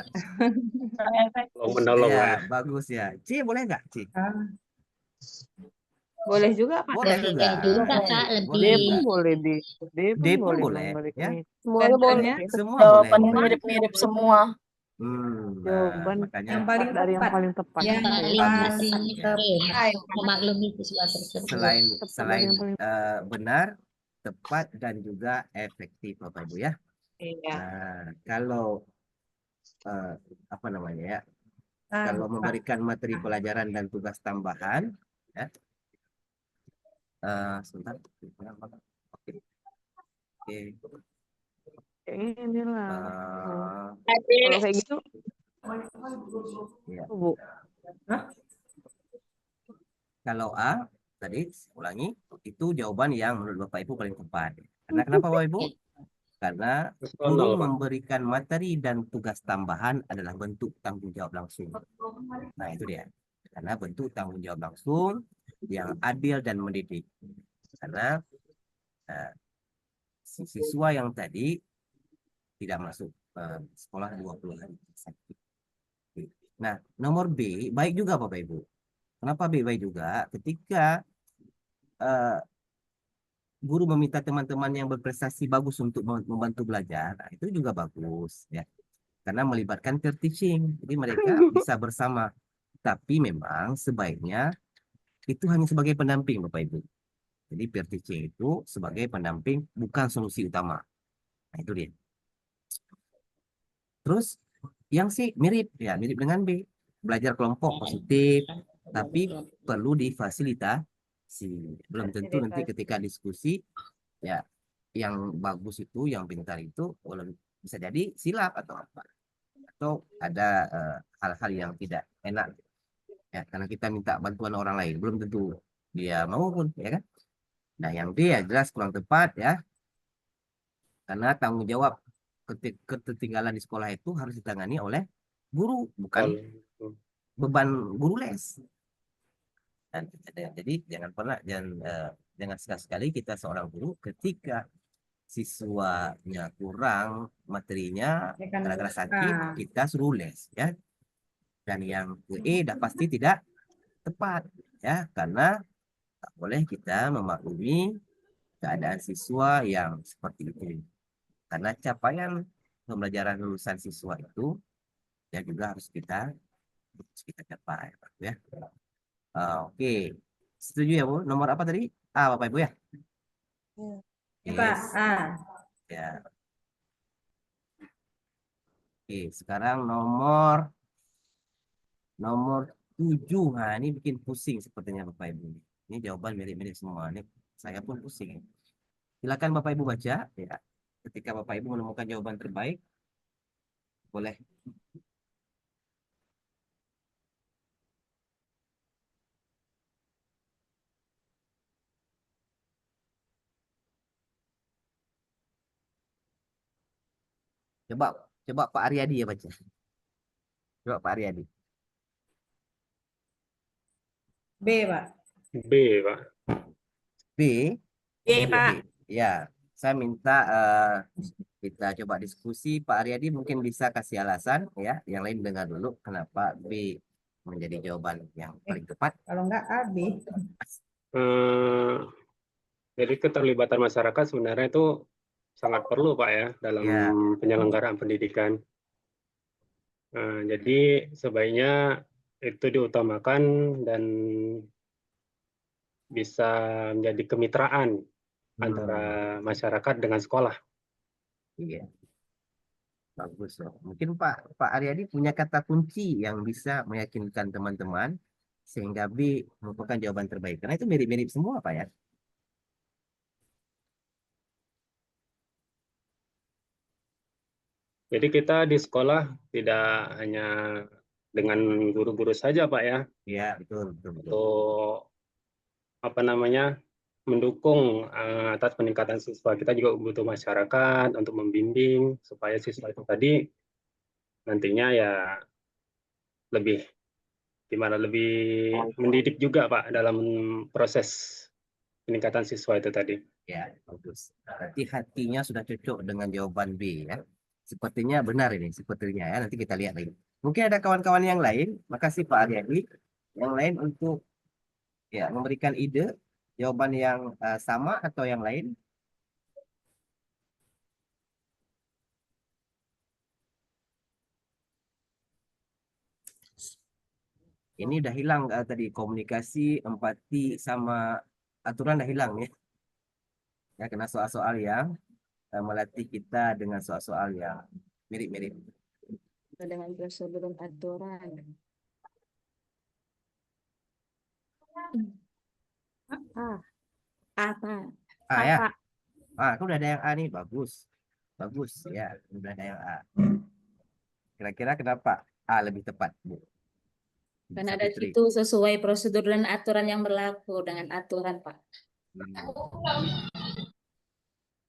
Tolong menolong ya, lah. bagus ya. C boleh nggak C? Boleh juga Pak. Boleh juga. Juga, Kak, Boleh D lebih. pun juga. boleh D. D D pun pun boleh boleh, memberikan ya. itu. Jawabannya Semua Jawabannya boleh. mirip-mirip semua. Nah, Jawaban makanya yang paling dari yang tepat. paling tepat. Yang Yang paling paling oke. Memaklumi siswa tersebut. selain Tepat dari yang paling benar, tepat dan juga efektif Bapak Ibu ya. Iya. Nah, kalau apa namanya ya? Kalau Pak. memberikan materi pelajaran dan tugas tambahan, ya. Sebentar. Oke. kayak ini lah. Eh, Kalau kayak gitu, ya. Bu. Kalau A tadi ulangi itu jawaban yang menurut Bapak Ibu paling tepat. Karena kenapa Bapak Ibu? Karena Personal, guru Pak. memberikan materi dan tugas tambahan adalah bentuk tanggung jawab langsung. Nah itu dia. Karena bentuk tanggung jawab langsung, yang adil dan mendidik. Karena siswa yang tadi tidak masuk sekolah 20 hari. Nah, nomor B baik juga Bapak Ibu. Kenapa B baik juga? Ketika guru meminta teman-teman yang berprestasi bagus untuk membantu belajar, nah, itu juga bagus ya. Karena melibatkan peer teaching. Jadi mereka bisa bersama. Tapi memang sebaiknya itu hanya sebagai pendamping Bapak Ibu. Jadi peer teaching itu sebagai pendamping, bukan solusi utama. Nah, itu dia. Terus yang C mirip ya, mirip dengan B. Belajar kelompok positif, tapi perlu difasilitasi. Belum tentu nanti ketika diskusi ya yang bagus itu, yang pintar itu bisa jadi silap atau apa. Atau ada hal-hal yang tidak enak ya, karena kita minta bantuan orang lain, belum tentu dia mau pun ya kan. Nah yang D ya jelas kurang tepat ya, karena tanggung jawab ketertinggalan di sekolah itu harus ditangani oleh guru, bukan beban guru les. Dan jadi jangan pernah jangan sekali-sekali kita seorang guru ketika siswanya kurang materinya gara-gara sakit kita suruh les ya. Dan yang ke E dah pasti tidak tepat ya, karena tak boleh kita memaklumi keadaan siswa yang seperti itu. Karena capaian pembelajaran lulusan siswa itu ya juga harus kita capai ya. Oke. Setuju ya Bu? Nomor apa tadi? A Bapak Ibu ya? Pak, A. Ya. Oke, sekarang nomor 7. Nah, ini bikin pusing sepertinya Bapak Ibu. Ini jawaban mirip-mirip semua. Ini saya pun pusing. Silakan Bapak Ibu baca ya. Ketika Bapak Ibu menemukan jawaban terbaik, boleh. Coba Pak Aryadi ya baca. Coba Pak Aryadi. B, Pak. B, Pak. B. B, Pak. Ya, saya minta kita coba diskusi. Pak Aryadi mungkin bisa kasih alasan ya. Yang lain dengar dulu kenapa B menjadi jawaban yang paling tepat. Kalau enggak A, B. Jadi keterlibatan masyarakat sebenarnya itu sangat perlu Pak ya dalam penyelenggaraan pendidikan. Jadi sebaiknya itu diutamakan dan bisa menjadi kemitraan antara masyarakat dengan sekolah. Iya. Bagus loh. Mungkin Pak Aryadi punya kata kunci yang bisa meyakinkan teman-teman sehingga B merupakan jawaban terbaik. Karena itu mirip-mirip semua Pak ya. Jadi kita di sekolah tidak hanya dengan guru-guru saja Pak ya. Iya, betul. Untuk apa namanya? Mendukung atas peningkatan siswa, kita juga butuh masyarakat untuk membimbing supaya siswa itu tadi nantinya ya lebih mendidik juga Pak dalam proses peningkatan siswa itu tadi. Ya, bagus. Berarti hatinya sudah cocok dengan jawaban B ya. Sepertinya benar ini, sepertinya ya. Nanti kita lihat lagi. Mungkin ada kawan-kawan yang lain. Makasih Pak Aryadi. Yang lain untuk ya memberikan ide jawaban yang sama atau yang lain. Ini udah hilang tadi komunikasi, empati sama aturan udah hilang ya. Ya, kena soal-soal yang melatih kita dengan soal-soal yang mirip-mirip. Dengan prosedur dan aturan. Apa? A ya? Aku udah ada yang A nih, bagus. Bagus ya, udah ada yang A. Kira-kira kenapa A lebih tepat, Bu? Karena ada itu sesuai prosedur dan aturan yang berlaku dengan aturan, Pak.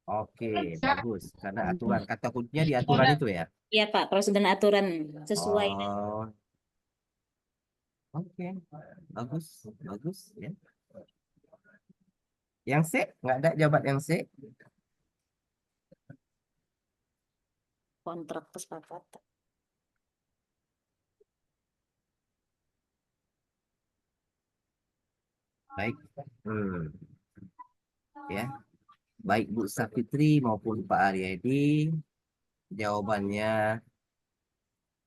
Oke, bagus. Karena aturan, kata kuncinya di aturan itu ya? Iya, Pak. Prosedur dan aturan sesuai. Oke, bagus ya. Yang C, nggak ada jawaban yang C. Kontrak kesepakatan. Baik. Ya. Baik Bu Sapitri maupun Pak Aryadi, jawabannya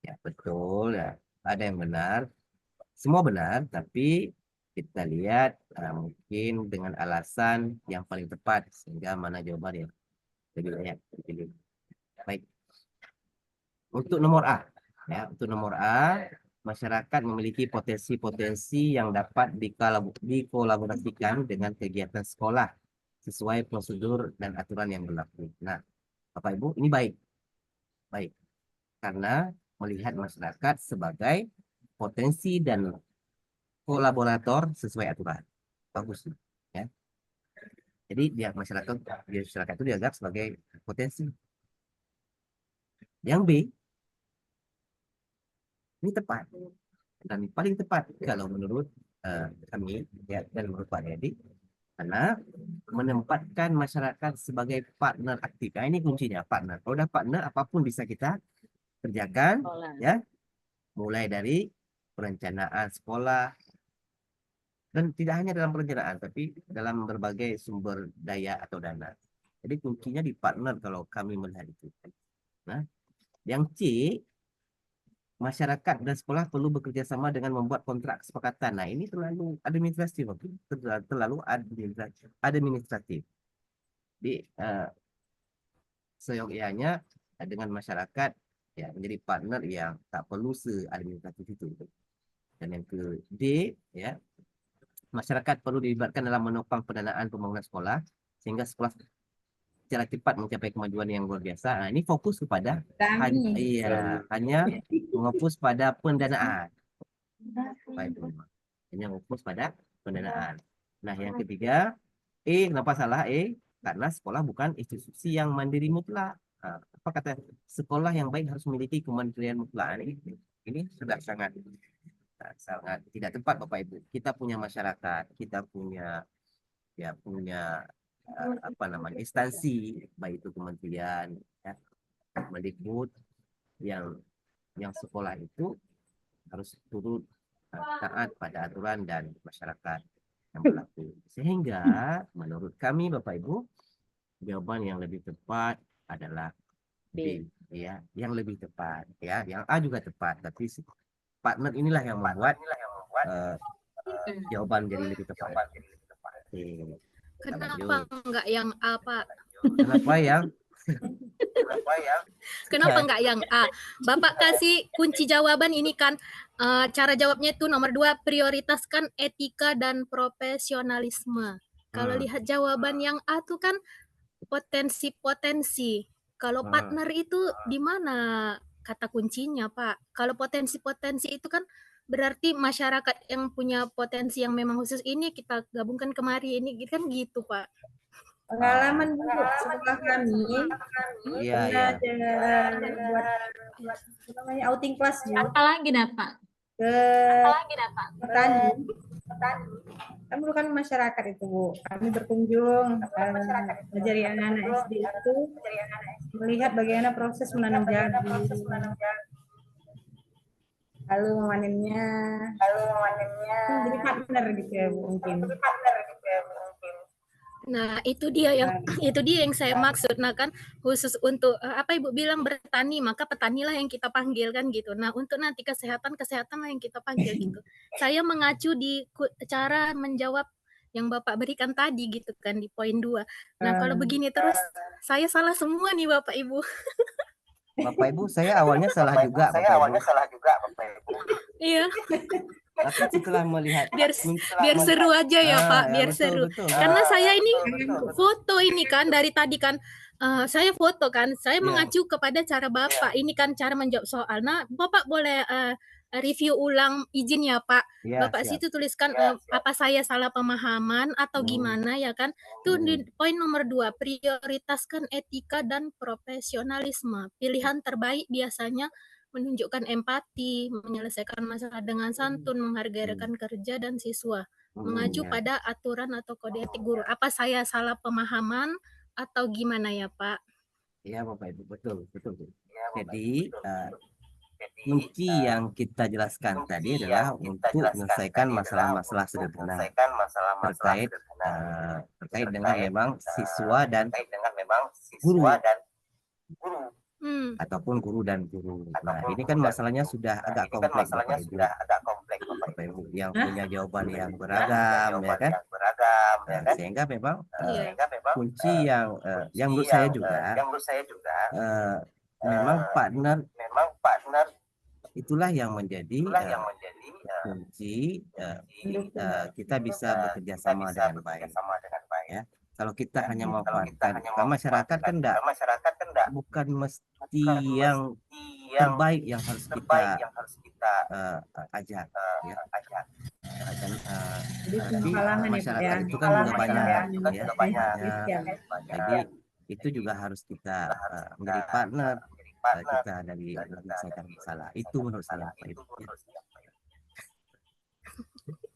ya betul ya. Ada yang benar. Semua benar, tapi kita lihat mungkin dengan alasan yang paling tepat sehingga mana jawaban yang lebih layak dipilih. Baik. Untuk nomor A, ya, untuk nomor A, masyarakat memiliki potensi-potensi yang dapat dikolaborasikan dengan kegiatan sekolah sesuai prosedur dan aturan yang berlaku. Nah, Bapak Ibu, ini baik. Baik. Karena melihat masyarakat sebagai potensi dan kolaborator sesuai aturan. Bagus. Ya. Jadi masyarakat itu dianggap sebagai potensi. Yang B, ini tepat. Dan paling tepat kalau menurut kami ya, dan menurut Pak Edi, karena menempatkan masyarakat sebagai partner aktif. Nah, ini kuncinya, partner. Kalau udah partner, apapun bisa kita kerjakan, ya. Mulai dari perencanaan sekolah, dan tidak hanya dalam perencanaan, tapi dalam berbagai sumber daya atau dana. Jadi kuncinya di partner kalau kami melihat itu. Nah, yang C, masyarakat dan sekolah perlu bekerja sama dengan membuat kontrak kesepakatan. Nah, ini terlalu administratif, terlalu administratif. Di seyogyanya dengan masyarakat ya menjadi partner yang tak perlu se-administratif itu. Dan yang ke D, ya, masyarakat perlu dilibatkan dalam menopang pendanaan pembangunan sekolah sehingga sekolah secara cepat mencapai kemajuan yang luar biasa. Nah, ini fokus kepada hanya fokus pada pendanaan. Hanya fokus pada pendanaan. Nah, yang ketiga, kenapa salah karena sekolah bukan institusi yang mandiri mutlak. Nah, apa kata sekolah yang baik harus memiliki kemandirian mutlak. Ini sudah sangat tidak tepat, Bapak Ibu. Kita punya masyarakat, kita punya instansi, baik itu kementerian, ya, Mendikbud, yang sekolah itu harus turut taat pada aturan dan masyarakat yang berlaku. Sehingga menurut kami, Bapak Ibu, jawaban yang lebih tepat adalah B, ya, yang lebih tepat, ya. Yang A juga tepat, tapi partner inilah yang membuat jawaban jadi lebih tepat. Kenapa enggak yang A, Pak? Kenapa yang? Kenapa enggak yang A? Bapak kasih kunci jawaban ini kan, cara jawabnya itu nomor 2, prioritaskan etika dan profesionalisme. Kalau lihat jawaban yang A tuh kan potensi-potensi. Kalau partner itu di mana kata kuncinya, Pak? Kalau potensi-potensi itu kan berarti masyarakat yang punya potensi yang memang khusus ini kita gabungkan kemari ini kan gitu, Pak. Pengalaman dulu sekolah kami pernah buat namanya outing kelas Bu. Apalagi dapat? Ke petani. Kan dulu kan masyarakat itu Bu. Kami berkunjung mengajari anak-anak SD itu melihat bagaimana proses menanam jagung. Lalu memanennya. Jadi partner gitu ya Bu mungkin. Nah, itu dia yang saya maksud. Nah, kan khusus untuk apa Ibu bilang bertani, maka petanilah yang kita panggil kan gitu. Nah, untuk nanti kesehatan lah yang kita panggil gitu. Saya mengacu di cara menjawab yang Bapak berikan tadi gitu kan di poin 2. Nah, kalau begini terus saya salah semua nih Bapak Ibu. Bapak Ibu, saya awalnya salah juga, Bapak Ibu. Iya. Tapi setelah melihat biar seru aja ya Pak, biar seru. Betul. Karena saya ini foto ini kan dari tadi kan saya foto kan, saya mengacu kepada cara Bapak ini kan cara menjawab soal. Nah, Bapak boleh review ulang izin ya Pak. Bapak situ tuliskan apa saya salah pemahaman atau gimana ya kan. Itu di poin nomor 2, prioritaskan etika dan profesionalisme. Pilihan terbaik biasanya menunjukkan empati, menyelesaikan masalah dengan santun, menghargai rekan kerja dan siswa. mengacu ya. pada aturan atau kode etik guru. Apa saya salah pemahaman atau gimana ya, Pak? Ya, Bapak Ibu, betul, betul, betul. Jadi, kunci yang kita jelaskan tadi adalah untuk menyelesaikan masalah-masalah sederhana terkait dengan memang siswa dan guru Hmm, ataupun guru dan guru. Nah, ini kan masalahnya sudah agak kompleks, Bapak Ibu. Bapak Ibu yang punya jawaban yang beragam, ya kan? Nah, sehingga memang iya. kunci yang menurut saya juga memang partner itulah yang menjadi kunci kita bisa bekerja sama dengan baik. Ya, kalau kita hanya memanfaatkan, karena masyarakat kan bukan mesti yang terbaik yang harus kita ajak, ya. Dan, Jadi semua tapi kalangan ya, Pak, masyarakat ya. itu kan juga banyak, ya, banyak. Jadi itu juga harus kita menjadi partner kita dari dalam menyelesaikan masalah. Itu menurut saya, Pak Ibu. Ya.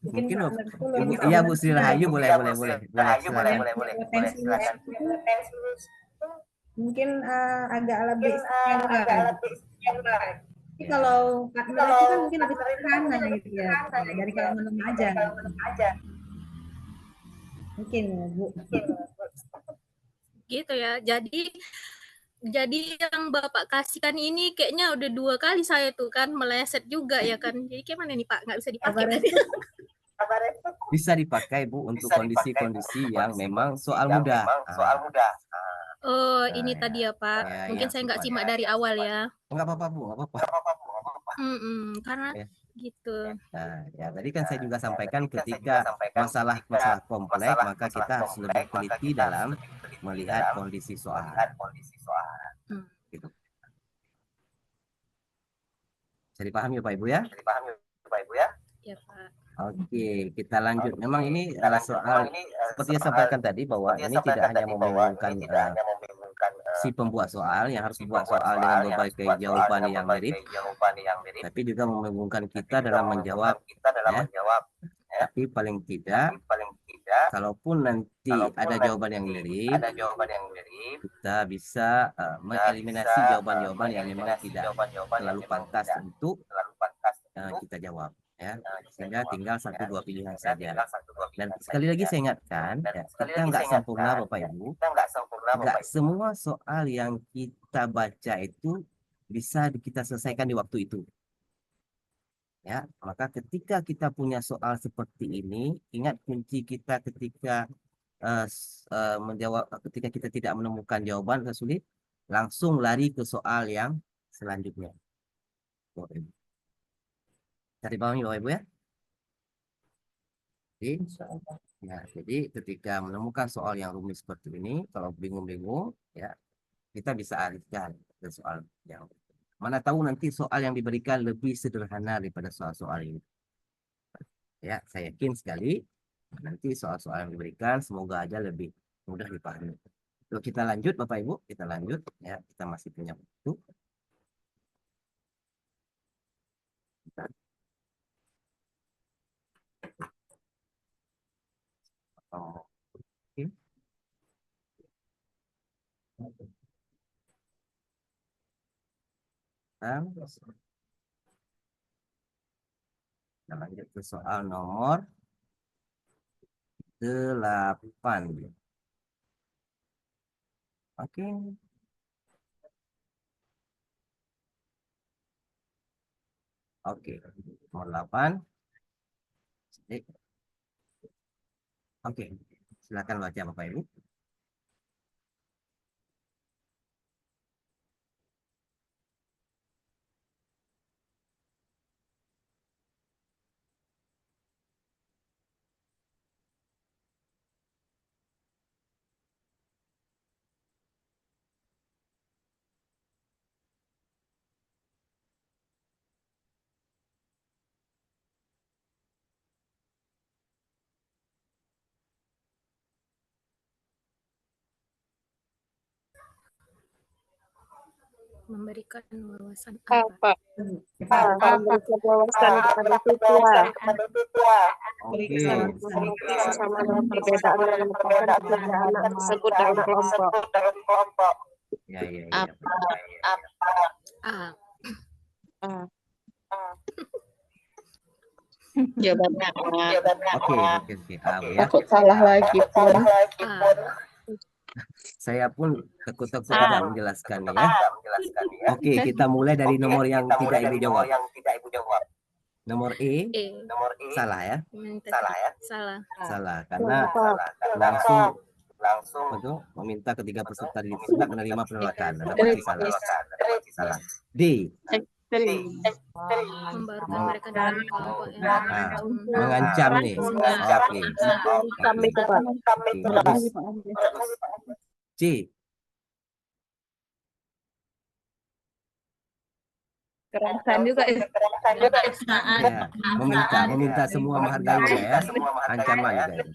Mungkin Ibu, iya Bu Sri Rahayu boleh silakan. Mungkin agak lebih istimewa. Tapi kalau partner itu kan mungkin lebih sederhana gitu ya, dari kalangan remaja. Mungkin ya, Bu. Gitu ya. Jadi yang Bapak kasihkan ini kayaknya udah 2 kali saya tuh kan meleset juga ya kan. Jadi kayak mana nih Pak? Nggak bisa dipakai tadi. Bisa dipakai Bu untuk kondisi-kondisi yang memang soal mudah. Oh, ini tadi ya Pak. Ya, Mungkin yang saya nggak sifatnya- simak dari awal ya. Enggak apa-apa Bu, enggak apa-apa. Karena Ya. gitu. Nah, ya tadi kan saya juga sampaikan ketika masalah-masalah kompleks maka kita harus lebih teliti dalam melihat kondisi soal. Gitu. Bisa dipahami Pak Ibu ya? Ya Pak. Oke, kita lanjut. Memang ini adalah soal seperti yang sampaikan tadi bahwa ini tidak hanya membingungkan si pembuat soal yang harus membuat soal dengan berbagai jawaban yang mirip, tapi juga membingungkan kita dalam menjawab. Ya. Tapi paling tidak, kalaupun nanti ada jawaban yang mirip, kita bisa mengeliminasi jawaban-jawaban yang memang tidak terlalu pantas untuk kita jawab. Ya, sehingga tinggal 1-2 pilihan saja. Dan sekali lagi saya ingatkan, ya, kita nggak sempurna Bapak Ibu. Nggak semua soal yang kita baca itu bisa kita selesaikan di waktu itu. Ya, maka ketika kita punya soal seperti ini, ingat kunci kita ketika menjawab, ketika kita tidak menemukan jawaban yang sulit, langsung lari ke soal yang selanjutnya. Cari pahami Bapak Ibu ya. Jadi ketika menemukan soal yang rumit seperti ini, kalau bingung-bingung, ya kita bisa alihkan ke soal yang mana tahu nanti soal yang diberikan lebih sederhana daripada soal-soal ini. Ya, saya yakin sekali nanti soal-soal yang diberikan semoga aja lebih mudah dipahami. Yuk, kita lanjut Bapak Ibu, kita lanjut ya, kita masih punya waktu. Oke. Kita lanjut ke soal nomor 8. Oke. Oke, nomor 8. Oke, silakan baca Bapak Ibu. memberikan wawasan Apa? Apa? Memberikan wawasan kepada siswa. Oke. Sama perbedaan yang merupakan kepada anak tersebut dalam kelompok. Ya, ya, ya. A. Jawabannya Oke. Ya. takut salah lagi pun. A. Saya pun takut-takut tidak menjelaskan ya. Oke, kita mulai dari nomor yang tidak Ibu jawab. Nomor E, E. salah ya? Salah. Salah, karena langsung betul meminta ketiga peserta didik tidak menerima penolakan. Ada pasti salah. D, Membarukan mereka dalam kelompok yang mengancam nih. Oke. Oke, bagus. C, Kerasan juga ya. ya, meminta semua menghargainya ya. Ancaman juga itu.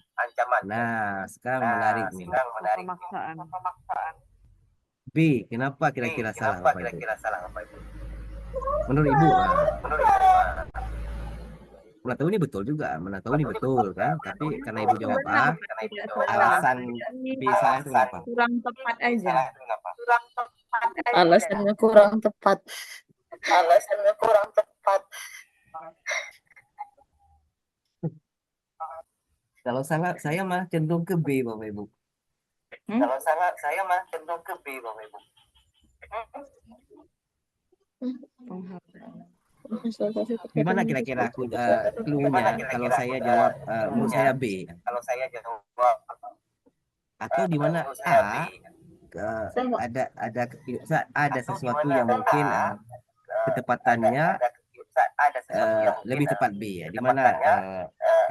Nah, sekarang menarik nih. Pemaksaan. B, kenapa kira-kira salah Bapak Ibu? Menurut Ibu, mana tahu ini betul juga, mana tahu ini betul kan? Tapi karena Ibu jawab A, alasan B salah itu apa? Kurang tepat aja. Alasannya kurang tepat. Kalau salah, saya mah cenderung ke B, Bapak Ibu. Kalau salah, saya mah cenderung ke B, Bapak Ibu. Gimana kira-kira clue-nya kalau saya jawab menurut saya B? Atau di mana A ada sesuatu yang mungkin ketepatannya lebih tepat B ya. Di mana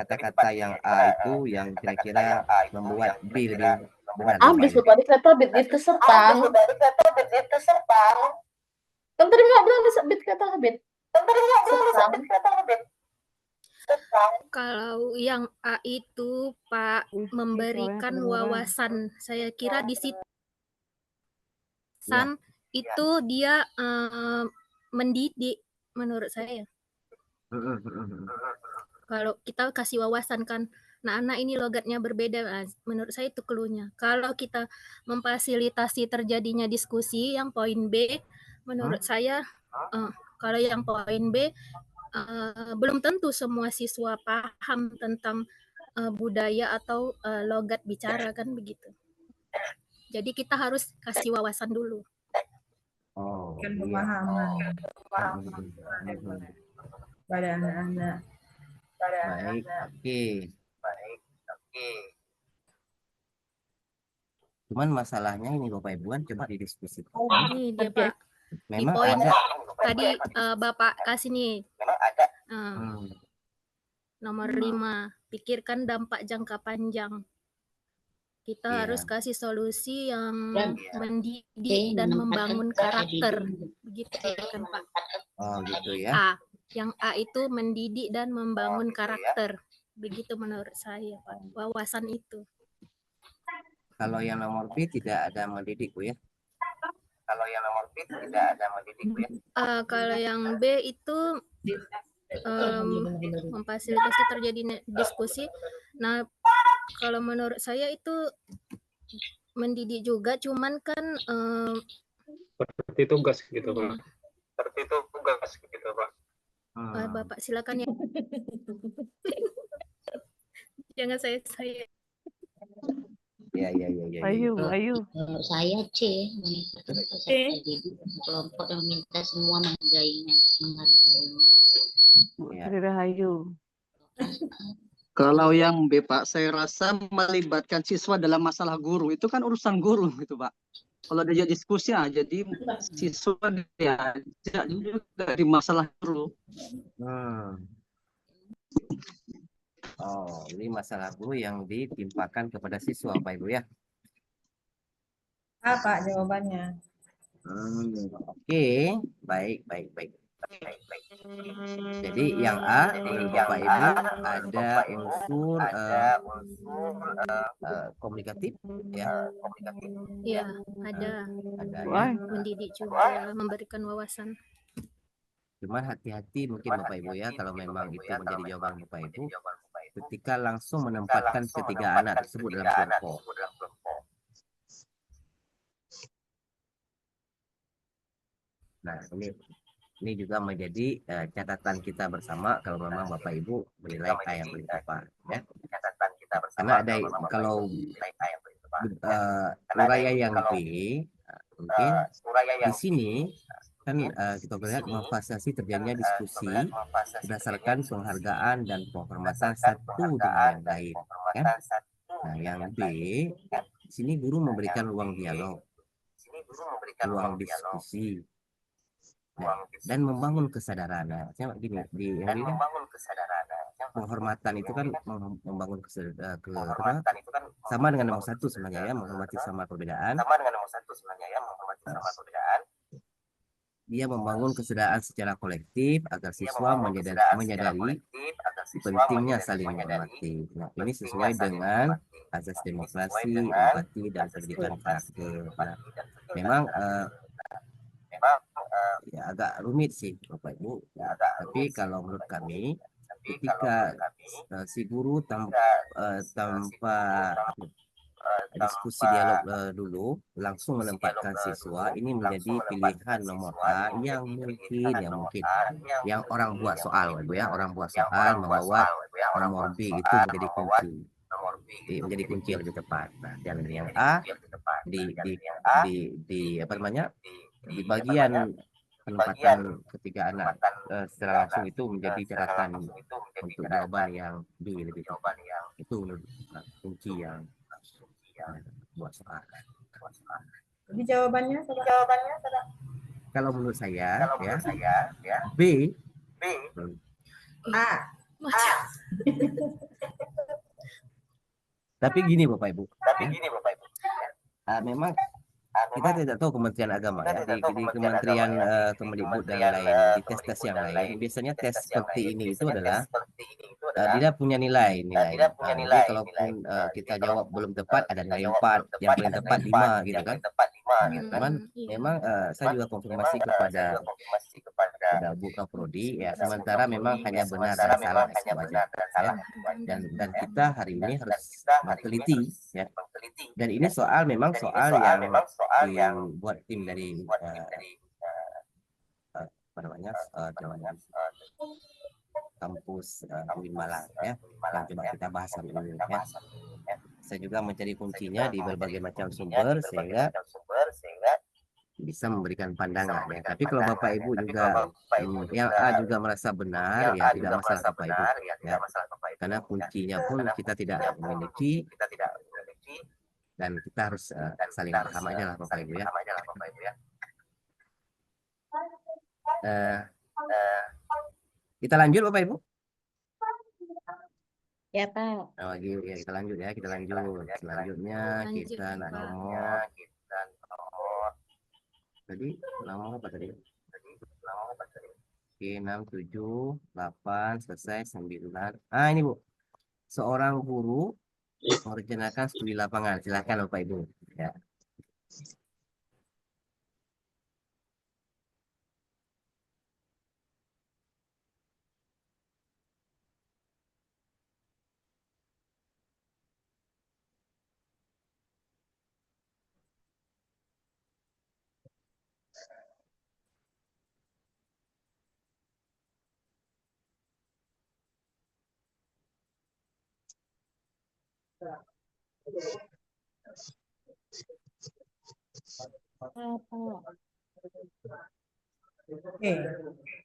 kata-kata yang A itu yang kira-kira membuat B lebih benar. Abis lupa di kereta bit itu sertang. Kan tadi nggak bilang disebut kereta bit. Kalau yang A itu Pak memberikan wawasan, saya kira di situ itu dia mendidik menurut saya. Kalau kita kasih wawasan kan, nah anak ini logatnya berbeda, menurut saya itu clue-nya. Kalau kita memfasilitasi terjadinya diskusi yang poin B, menurut saya kalau yang poin B belum tentu semua siswa paham tentang budaya atau logat bicara kan begitu. Jadi kita harus kasih wawasan dulu. Oh, Kan pemahaman pada anak-anak. baik, oke. Cuman masalahnya ini Bapak Ibu kan coba didiskusikan. Ini dia Pak. Di Memang poin ada. tadi Bapak kasih nih. Nomor 5, pikirkan dampak jangka panjang. Kita harus kasih solusi yang mendidik dan membangun karakter. Begitu kan Pak? Oh gitu ya. A. Yang A itu mendidik dan membangun karakter. Begitu menurut saya Pak. Wawasan itu. Kalau yang nomor B tidak ada mendidik Bu ya. Kalau yang B itu memfasilitasi terjadi diskusi. Nah, kalau menurut saya itu mendidik juga, cuman kan seperti tugas gitu Pak. Bapak silakan ya. Jangan saya. Ya. Ayu. Menurut saya C. Kelompok yang minta semua menghargainya. Ayu. Kalau yang B Pak, saya rasa melibatkan siswa dalam masalah guru itu kan urusan guru gitu Pak. Kalau diajak diskusi jadi siswa diajak juga di masalah guru. Oh, ini masalah guru yang ditimpakan kepada siswa Pak Ibu ya. Apa jawabannya? Oke, baik. Jadi yang A menurut Bapak Ibu ada unsur komunikatif, ya. Iya, ada. Ada ya. Mendidik juga, memberikan wawasan. Cuman hati-hati mungkin Bapak Ibu ya, kalau memang itu menjadi jawaban Bapak Ibu, ketika langsung menempatkan ketiga anak tersebut dalam kelompok. Nah, ini juga menjadi catatan kita bersama kalau memang Bapak Ibu menilai A yang paling tepat, ya. Karena ada kalau uraya yang B, mungkin di sini kan kita lihat memfasilitasi terjadinya diskusi berdasarkan penghargaan dan penghormatan satu dengan yang lain, kan? Nah, yang B, di sini guru memberikan ruang dialog, ruang diskusi, dan membangun kesadaran. Nah, gini, di yang ini kan penghormatan itu kan membangun kesadaran, sama dengan nomor satu sebenarnya ya, menghormati sama perbedaan. Dia membangun kesadaran secara kolektif agar siswa menyadari pentingnya saling menghormati. Nah, ini sesuai dengan asas demokrasi, empati, dan pendidikan karakter. Nah, memang ya agak rumit sih Bapak Ibu, ya, tapi kalau menurut kami ketika si guru tanpa diskusi dialog dulu langsung menempatkan siswa, ini menjadi pilihan nomor A yang mungkin yang orang buat soal Ibu ya, orang buat soal membawa nomor B itu menjadi kunci. Menjadi kunci yang lebih tepat. Nah, dan yang A di apa namanya? Di bagian penempatan ketiga anak secara langsung itu menjadi catatan untuk jawaban yang B lebih tepat. Itu menurut kunci yang buat soal. Jadi jawabannya kalau menurut saya ya B. A. Tapi gini Bapak Ibu. Memang kita tidak tahu Kementerian Agama ya, di Kementerian Kemendikbud dan lain, di tes yang lain biasanya tes seperti ini itu adalah dia punya nilai. Jadi kalaupun kita jawab belum tepat ada nilai 4, yang paling tepat 5 gitu kan. Memang saya juga konfirmasi kepada Bu Kaprodi ya, sementara memang hanya benar dan salah saja ya. Dan kita hari ini harus teliti ya. Dan ini memang soal yang dibuat tim dari apa namanya kampus UIN Malang ya, yang coba kita bahas hari ini ya. Saya juga mencari kuncinya di berbagai macam sumber sehingga bisa memberikan pandangan ya. Tapi kalau Bapak Ibu juga yang A juga merasa benar ya, tidak masalah Bapak Ibu ya. Karena kuncinya pun kita tidak memiliki dan kita harus saling paham aja lah Bapak Ibu ya. Kita lanjut Bapak Ibu. Ya Pak. Oh, ya, kita lanjut ya, kita lanjut. Selanjutnya kita nomor tadi nomor apa tadi? Oke, 6, 7, 8, selesai 9. Ini Bu. Seorang guru merencanakan studi lapangan. Silakan Bapak Ibu. Ya.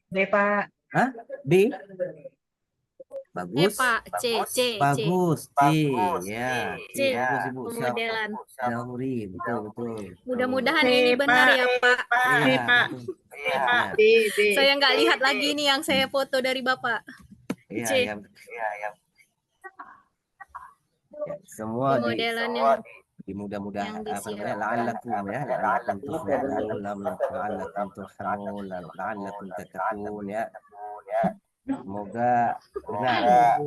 B Pak. Hah? B? Bagus. Pak, C. Bagus, C. Ya, C. bagus Ibu. Pemodelan. Dahuri, betul. Mudah-mudahan ini benar ya Pak. Iya, Pak. Saya nggak lihat lagi nih yang saya foto dari Bapak. C. Iya. Ya, semua Pemodelan yang Mudah-mudahan Yang apa namanya la'allakum ya la'allakum tuflihun la'allakum turhamun la'allakum tattaqun ya. Semoga benar.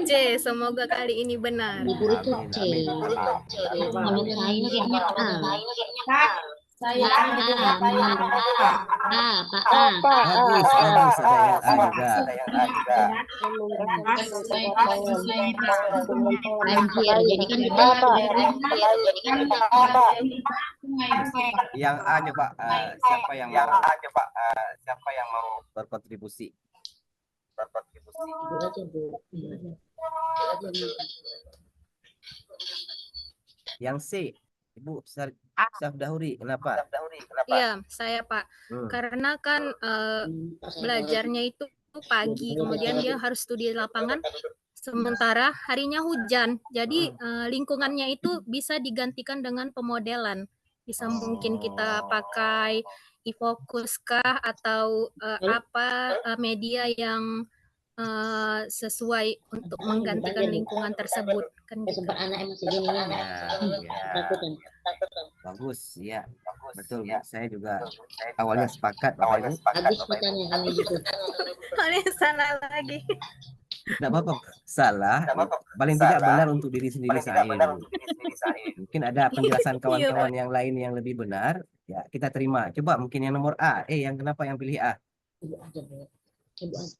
C, semoga kali ini benar. Libur itu Amin, C. amin. Kalau saya kayaknya A. Saya Pak A. Bagus, bagus ada yang A juga. Banjir. Jadi kan kita Yang A coba siapa yang mau berkontribusi? Ibu aja, Bu. Yang C, Ibu Safdahuri, kenapa? Iya, saya Pak. Karena kan belajarnya itu pagi, kemudian dia harus studi di lapangan, sementara harinya hujan. Jadi lingkungannya itu bisa digantikan dengan pemodelan. Bisa mungkin kita pakai e-focus kah atau media yang sesuai untuk menggantikan lingkungan tersebut. Kan gitu. Anak masih gini ya. Bagus, ya. Betul, Bu. Saya juga awalnya sepakat, Bapak Ibu. Habis katanya kalau gitu. Oleh salah lagi. Tidak apa-apa, salah. Paling tidak benar untuk diri sendiri saya. Mungkin ada penjelasan kawan-kawan yang lain yang lebih benar, ya kita terima. Coba mungkin yang nomor A. Yang kenapa yang pilih A? Ibu aja, Bu. Ibu aja.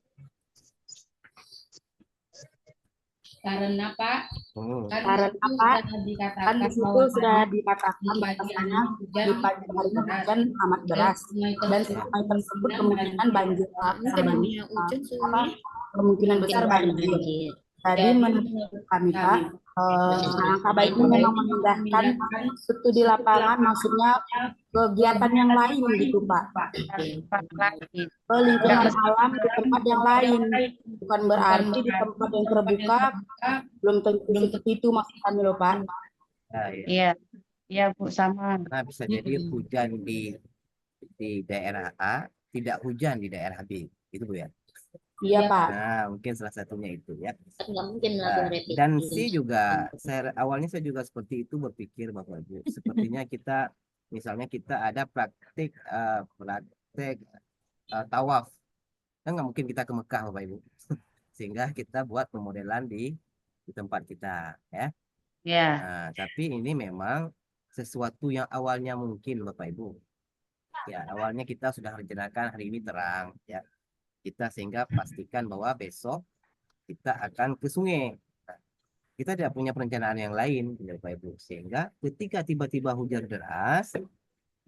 Karena Pak, Karena apa? Kan di situ sudah dikatakan bahwasanya di pagi hari hujan amat deras dan sungai tersebut kemungkinan banjir kemungkinan besar banjir. Jadi menurut kami Pak, langkah baiknya memang memindahkan studi lapangan, maksudnya kegiatan yang lain gitu Pak, ke lingkungan alam di tempat yang lain, bukan berarti di tempat yang terbuka belum tentu seperti itu maksud kami loh Pak. iya, iya Bu sama. Nah, bisa jadi hujan di daerah A, tidak hujan di daerah B, gitu Bu ya. Iya Pak. Nah, mungkin salah satunya itu ya. Nggak mungkin melakukan revisi. Dan C juga, awalnya saya juga seperti itu berpikir Bapak Ibu. Sepertinya kita, misalnya kita ada praktik tawaf, kan nggak mungkin kita ke Mekah Bapak Ibu. Sehingga kita buat pemodelan di tempat kita, ya. Iya. Nah, tapi ini memang sesuatu yang awalnya mungkin Bapak Ibu. Ya, awalnya kita sudah rencanakan hari ini terang, ya. Kita sehingga pastikan bahwa besok kita akan ke sungai. Nah, kita tidak punya perencanaan yang lain, Bapak Ibu. Sehingga ketika tiba-tiba hujan deras,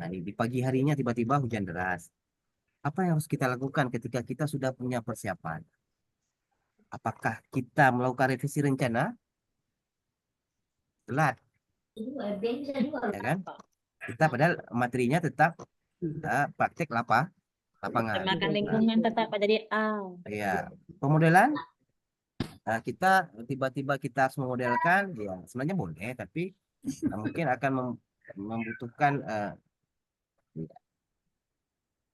nah di pagi harinya tiba-tiba hujan deras. Apa yang harus kita lakukan ketika kita sudah punya persiapan? Apakah kita melakukan revisi rencana? Telat. Ya kan? Kita padahal materinya tetap praktek lapangan. Makan lingkungan tetap jadi A. Ya, pemodelan kita tiba-tiba kita harus memodelkan, ya sebenarnya boleh, tapi mungkin akan membutuhkan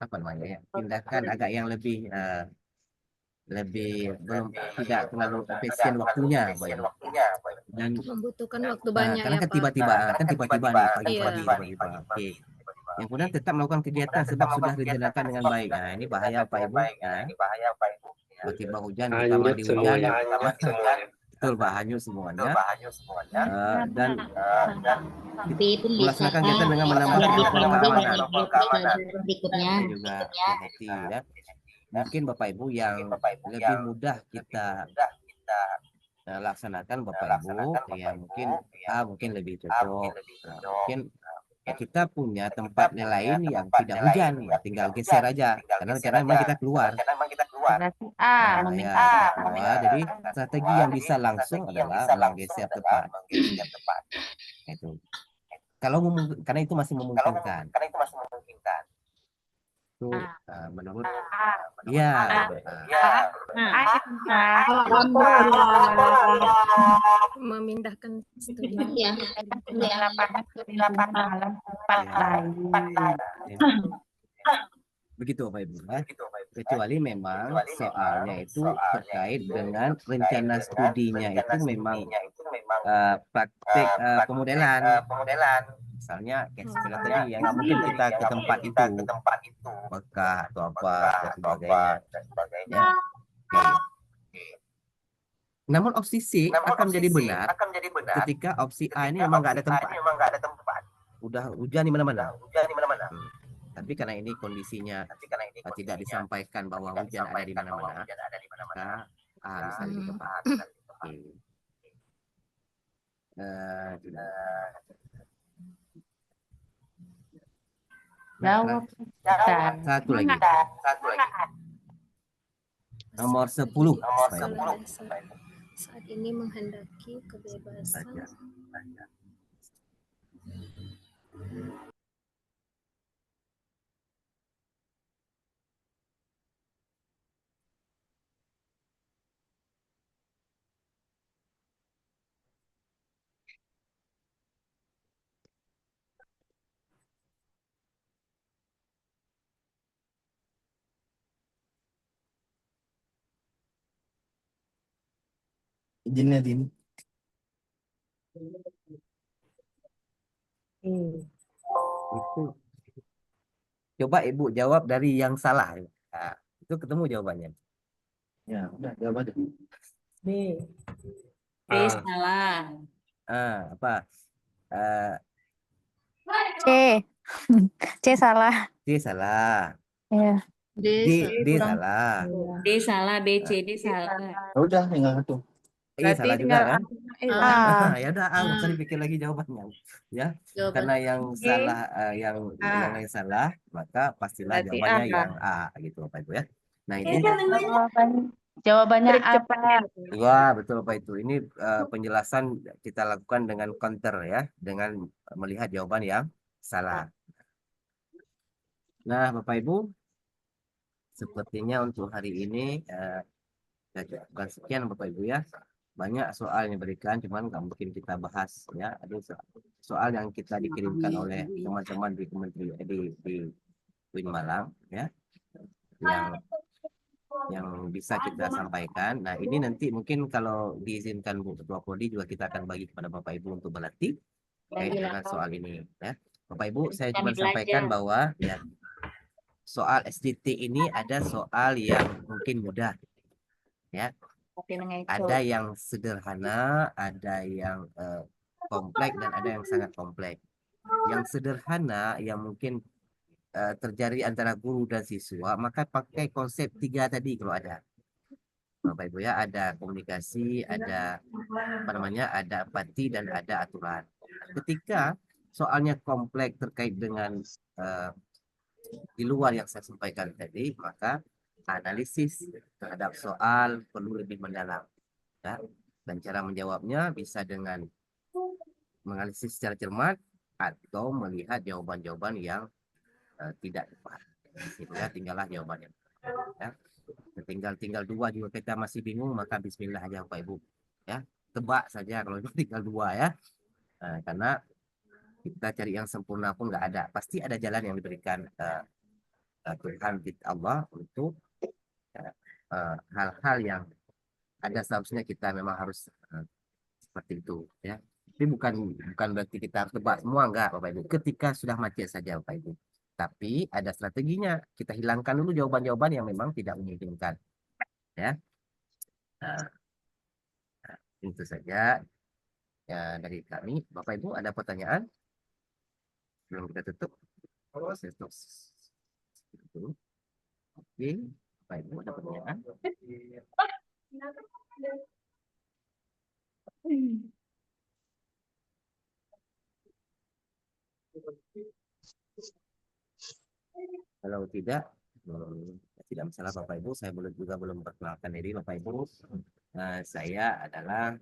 apa namanya ya, tindakan agak yang lebih belum tidak terlalu efisien waktunya, dan membutuhkan waktu banyak karena ya kan Pak. tiba-tiba nih pagi-pagi. Iya. Oke. Yang kemudian tetap melakukan kegiatan sebab sudah direncanakan dengan baik. Nah, ini bahaya Pak Ibu. Tiba-tiba hujan kita mandi hujan. Betul Pak, hanyut semuanya. Dan melaksanakan kegiatan dengan menambah keamanan. Berikutnya Juga hati ya. Mungkin Bapak Ibu yang lebih mudah kita laksanakan Bapak Ibu, ya mungkin lebih cocok. Mungkin kita punya tempat yang lain yang tidak hujan, ya tinggal geser aja karena memang kita keluar. Jadi strategi yang bisa langsung adalah menggeser tempat. Itu. Karena itu masih memungkinkan. Itu menurut memindahkan studi. Begitu Bapak Ibu. Kecuali memang soalnya itu terkait dengan rencana studinya itu memang praktik pemodelan. Misalnya kayak sepeda tadi yang nggak mungkin kita ke tempat itu, Mekah atau apa dan sebagainya. Ya. Oke. Namun opsi C akan menjadi benar ketika opsi A ini memang nggak ada tempat. Udah hujan di mana-mana. Tapi karena ini kondisinya tidak disampaikan bahwa hujan ada di mana-mana, maka A bisa lebih tepat. Oke. Jawab. Satu lagi. Nomor 10. Saat ini menghendaki kebebasan. Izinnya Din. Itu. Coba Ibu jawab dari yang salah. Nah, itu ketemu jawabannya. Ya, udah jawab aja. B. B salah. Apa? C. C salah. C salah. Iya. D salah. D salah, B, C, D salah. Udah, tinggal satu. Iya salah juga kan? Ya udah, nggak usah dipikir lagi jawabannya. Ya, karena yang salah, yang salah, maka pastilah Berarti jawabannya A. yang A gitu, Bapak Ibu ya. Nah ini, Jawabannya apa? wah betul Pak itu. Ini penjelasan kita lakukan dengan counter ya, dengan melihat jawaban yang salah. Nah Bapak Ibu, sepertinya untuk hari ini saya cukupkan sekian Bapak Ibu ya. Banyak soal yang diberikan, cuman nggak mungkin kita bahas ya. Ada soal yang kita dikirimkan oleh teman-teman di Kementerian di UIN Malang ya, yang bisa kita sampaikan. Nah ini nanti mungkin kalau diizinkan Bu Ketua Prodi juga kita akan bagi kepada Bapak Ibu untuk berlatih terkait dengan soal ini ya. Bapak Ibu saya cuma sampaikan bahwa ya soal SDT ini ada soal yang mungkin mudah ya. Ada yang sederhana, ada yang kompleks dan ada yang sangat kompleks. Yang sederhana yang mungkin terjadi antara guru dan siswa, maka pakai konsep 3 tadi kalau ada. Bapak Ibu ya, ada komunikasi, ada apa namanya, ada empati dan ada aturan. Ketika soalnya kompleks terkait dengan di luar yang saya sampaikan tadi, maka analisis terhadap soal perlu lebih mendalam ya. Dan cara menjawabnya bisa dengan menganalisis secara cermat atau melihat jawaban-jawaban yang tidak tepat. Gitu ya, tinggallah jawabannya ya. Tinggal 2 juga kita masih bingung, maka bismillah aja Bapak Ibu ya, tebak saja kalau itu tinggal 2 ya. Karena kita cari yang sempurna pun nggak ada, pasti ada jalan yang diberikan Tuhan Allah untuk hal-hal yang ada seharusnya kita memang harus seperti itu ya. Tapi bukan berarti kita harus tebak semua, enggak Bapak Ibu. Ketika sudah macet saja Bapak Ibu. Tapi ada strateginya. Kita hilangkan dulu jawaban-jawaban yang memang tidak memungkinkan ya. Itu saja ya dari kami. Bapak Ibu ada pertanyaan? Belum kita tutup. Oke, Bapak Ibu ada pertanyaan? Kalau tidak masalah Bapak Ibu, saya juga belum perkenalkan diri Bapak Ibu. Saya adalah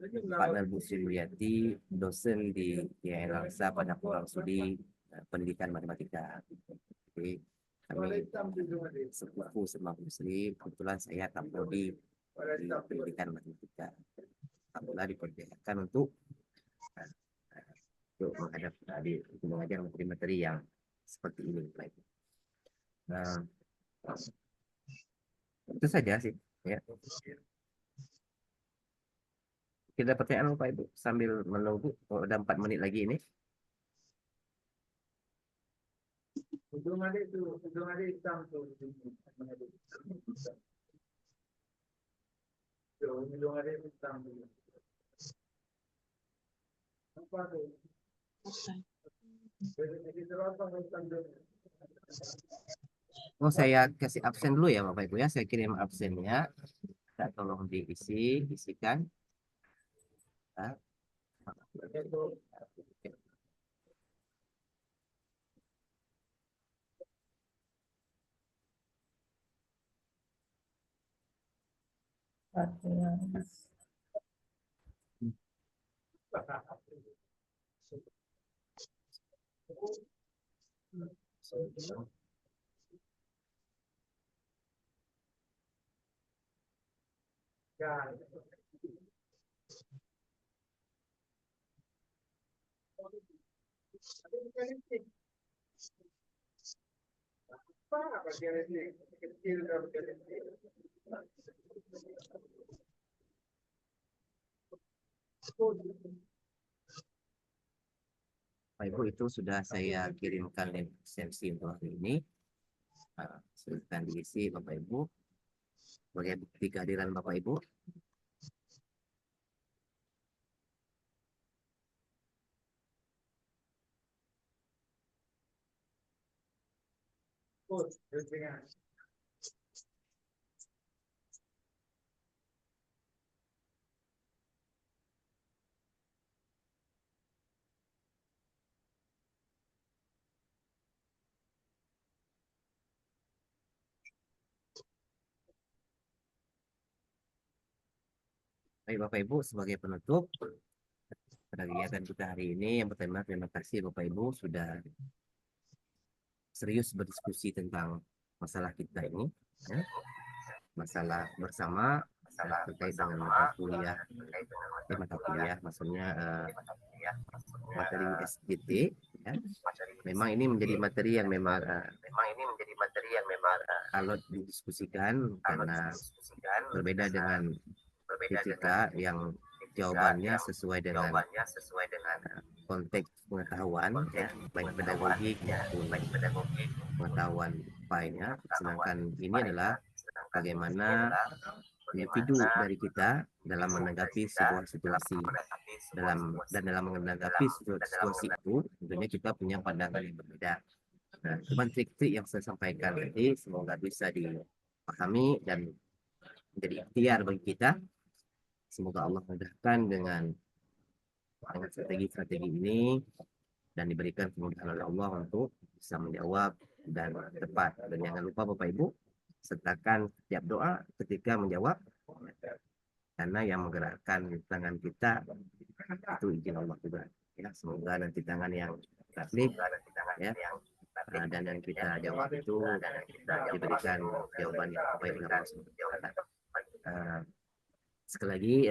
Pak Melbu Sri Mulyati, dosen di IAIN Langsa pada program studi pendidikan matematika. Jadi kami sepupu sama Muslim, kebetulan saya Kapolri di pendidikan matematika. Alhamdulillah dipercayakan untuk mengajar materi-materi yang seperti ini. Nah, itu saja sih ya. Kita ada pertanyaan Bapak Ibu sambil menunggu. Oh, ada 4 menit lagi ini. Oh, saya kasih absen dulu ya Bapak Ibu ya. Saya kirim absennya. Kita tolong isikan. Nah. Bapak Ibu, itu sudah saya kirimkan link absensi untuk hari ini. Silakan diisi Bapak Ibu sebagai bukti kehadiran Bapak Ibu. Baik Bapak Ibu, sebagai penutup pada kegiatan kita hari ini, yang pertama terima kasih Bapak Ibu sudah serius berdiskusi tentang masalah kita ini, ya. Masalah bersama terkait dengan mata kuliah, maksudnya materi SJT, ya. Memang ini menjadi materi yang memang alot didiskusikan karena berbeda dengan etika yang jawabannya sesuai dengan konteks pengetahuan, ya, baik pedagogik maupun pengetahuan lainnya. Sedangkan ini adalah bagaimana individu dari kita dalam menanggapi sebuah situasi, dalam menanggapi situasi itu tentunya kita punya pandangan yang berbeda. Nah, cuma trik-trik yang saya sampaikan tadi semoga bisa dipahami dan menjadi ikhtiar bagi kita. Semoga Allah mudahkan dengan strategi-strategi ini dan diberikan kemudahan oleh Allah untuk bisa menjawab dan tepat. Dan jangan lupa Bapak Ibu, sertakan setiap doa ketika menjawab, karena yang menggerakkan tangan kita itu izin Allah juga. Ya, semoga nanti tangan yang taklik, ya, dan yang kita jawab itu diberikan jawaban yang baik oleh Allah. Sekali lagi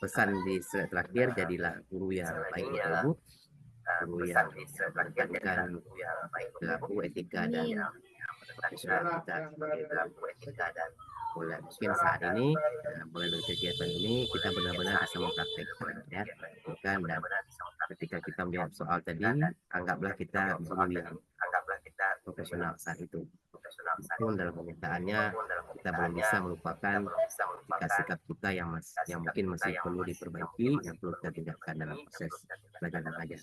pesan di terakhir, jadilah guru yang baik Bapak Ibu, guru yang menegakkan perilaku etika dan kita mulai mungkin saat ini mulai dari kegiatan ini kita benar-benar bisa mempraktekkan, ya, bukan, dan ketika kita menjawab soal tadi anggaplah kita guru yang profesional saat itu. Pun dalam pernyataannya kita belum bisa melupakan sikap kita yang mungkin masih perlu diperbaiki, yang perlu kita tingkatkan dalam proses belajar dan mengajar.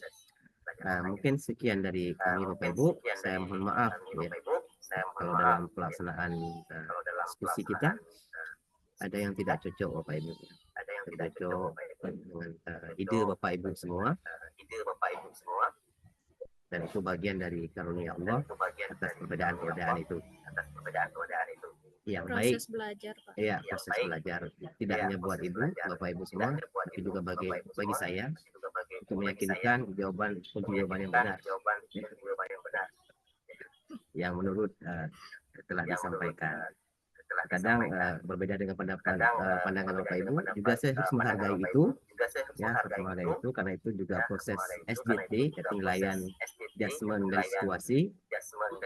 Mungkin sekian dari kami Bapak Ibu. Saya mohon maaf ya, kalau dalam pelaksanaan diskusi kita ada yang tidak cocok Bapak Ibu, tidak cocok dengan ide Bapak Ibu semua. Dan itu bagian dari karunia Allah atas perbedaan-perbedaan itu. Yang baik, Proses belajar, Pak. ya, proses belajar tidak hanya buat Ibu, Bapak Ibu semua, tapi juga bagi saya untuk meyakinkan jawaban yang benar, yang menurut telah disampaikan. Kadang berbeda dengan pandangan Bapak Ibu, juga saya harus menghargai itu, ya, menghargai itu, karena itu juga proses SJT, penilaian adjustment dari situasi.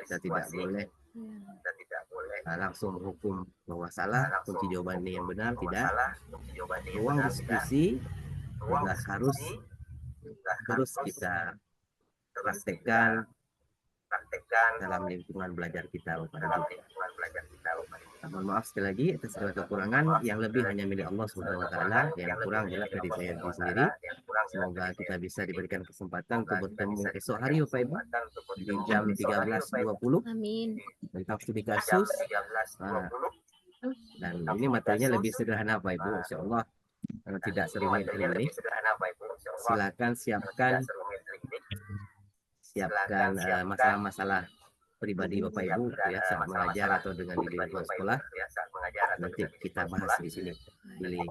Kita tidak boleh langsung hukum bahwa salah, kunci jawabannya yang benar, tidak. Ruang diskusi juga harus terus kita praktekkan dalam lingkungan belajar kita, Bapak Ibu. Mohon maaf sekali lagi atas segala kekurangan, yang lebih hanya milik Allah Subhanahu wa taala, yang kurang adalah dari saya sendiri. Semoga kita bisa diberikan kesempatan untuk bertemu esok hari Bapak Ibu di jam 13.20 Amin. tentang studi kasus. Dan ini materinya lebih sederhana Bapak Ibu, insyaallah tidak serumit ini. Silakan siapkan masalah-masalah pribadi Bapak Ibu ya, saat mengajar atau dengan di lingkungan sekolah. Nanti kita bahas di sini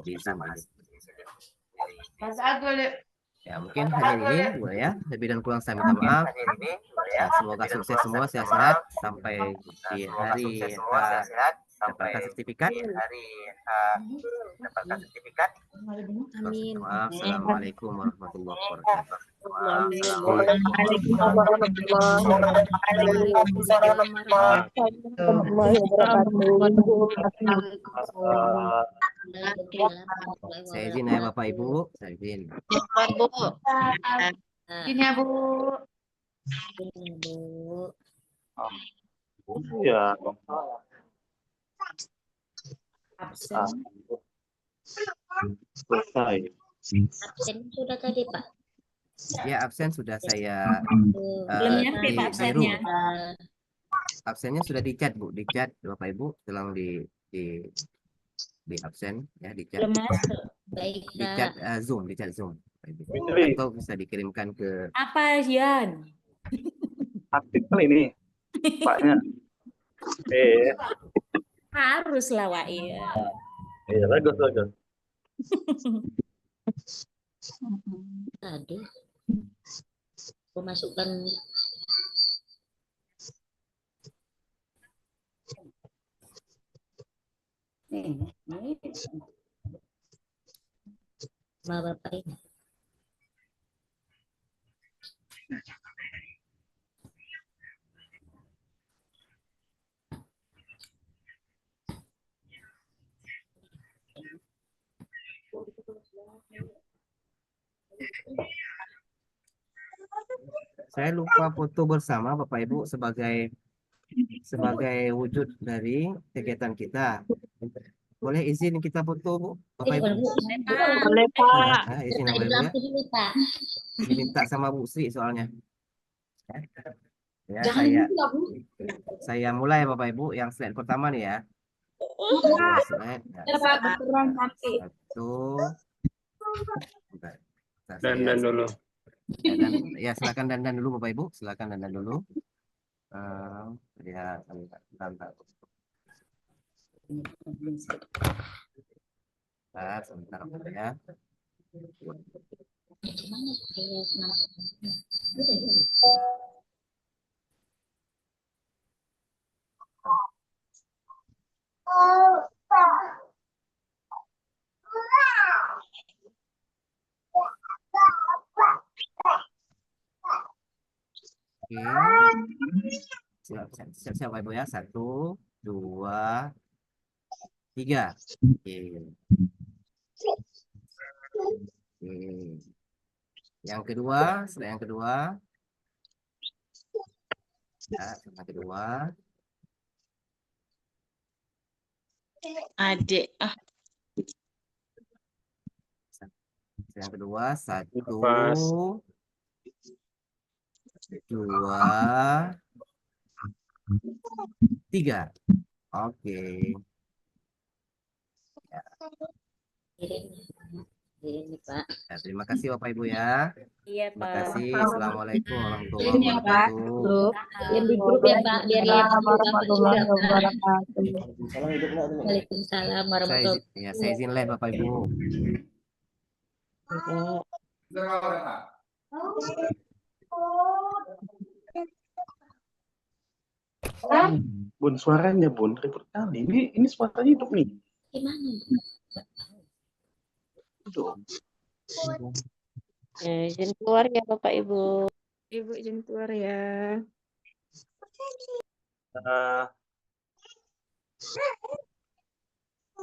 di Zoom ini. Ya, mungkin hanya ini Bu ya. Lebih dan kurang saya minta maaf. Ya, semoga sukses semua, sehat-sehat sampai di hari dapatkan sertifikat. Amin. Maaf. Assalamualaikum warahmatullahi wabarakatuh. Waalaikumsalam warahmatullahi wabarakatuh. Saya izin ya Bapak Ibu, saya izin. Ini ya, Bu. Ya. Absen. Selesai. Absen sudah tadi, Pak. Ya, absen sudah saya Belum nyampe Pak absennya. absennya sudah di chat Bu, di chat Bapak Ibu, tolong di absen ya, di chat. Belum masuk. Baik, Di chat Zoom, di chat Zoom. Atau bisa dikirimkan ke Apa, Zian? Aktif kali ini Paknya. Haruslah, Wak. Iya. Iya, bagus. Aduh. Aku masukkan Bapak ini. Saya lupa foto bersama Bapak Ibu sebagai wujud dari kegiatan kita. Boleh izin kita foto Bu, Bapak Ibu? Boleh, Pak. Izin Bapak Ibu ya. Diminta sama Bu Sri soalnya. Ya, saya mulai Bapak Ibu, yang slide pertama nih ya. Slide. Satu. Dan dulu. Ya, silakan dandan dulu Bapak Ibu, silakan dandan dulu. Ya, sebentar. Sebentar ya. Oke. Siap Bapak Ibu ya. 1, 2, 3. Oke. Yang kedua, setelah yang kedua. Ya, yang kedua. Adik. Yang kedua, 1, 2, 3. Oke. Ya. Ini, Pak. Ya, terima kasih Bapak Ibu ya. Iya, Terima Pak. kasih. Assalamualaikum warahmatullahi wabarakatuh. Yang di grup ya, Pak, biar lihat warahmatullahi wabarakatuh. Waalaikumsalam warahmatullahi wabarakatuh. Saya izin live Bapak Ibu. Bun, suaranya Bun ribut kali. Ini suaranya hidup nih. Gimana? Izin keluar ya Bapak Ibu. Ibu izin keluar ya.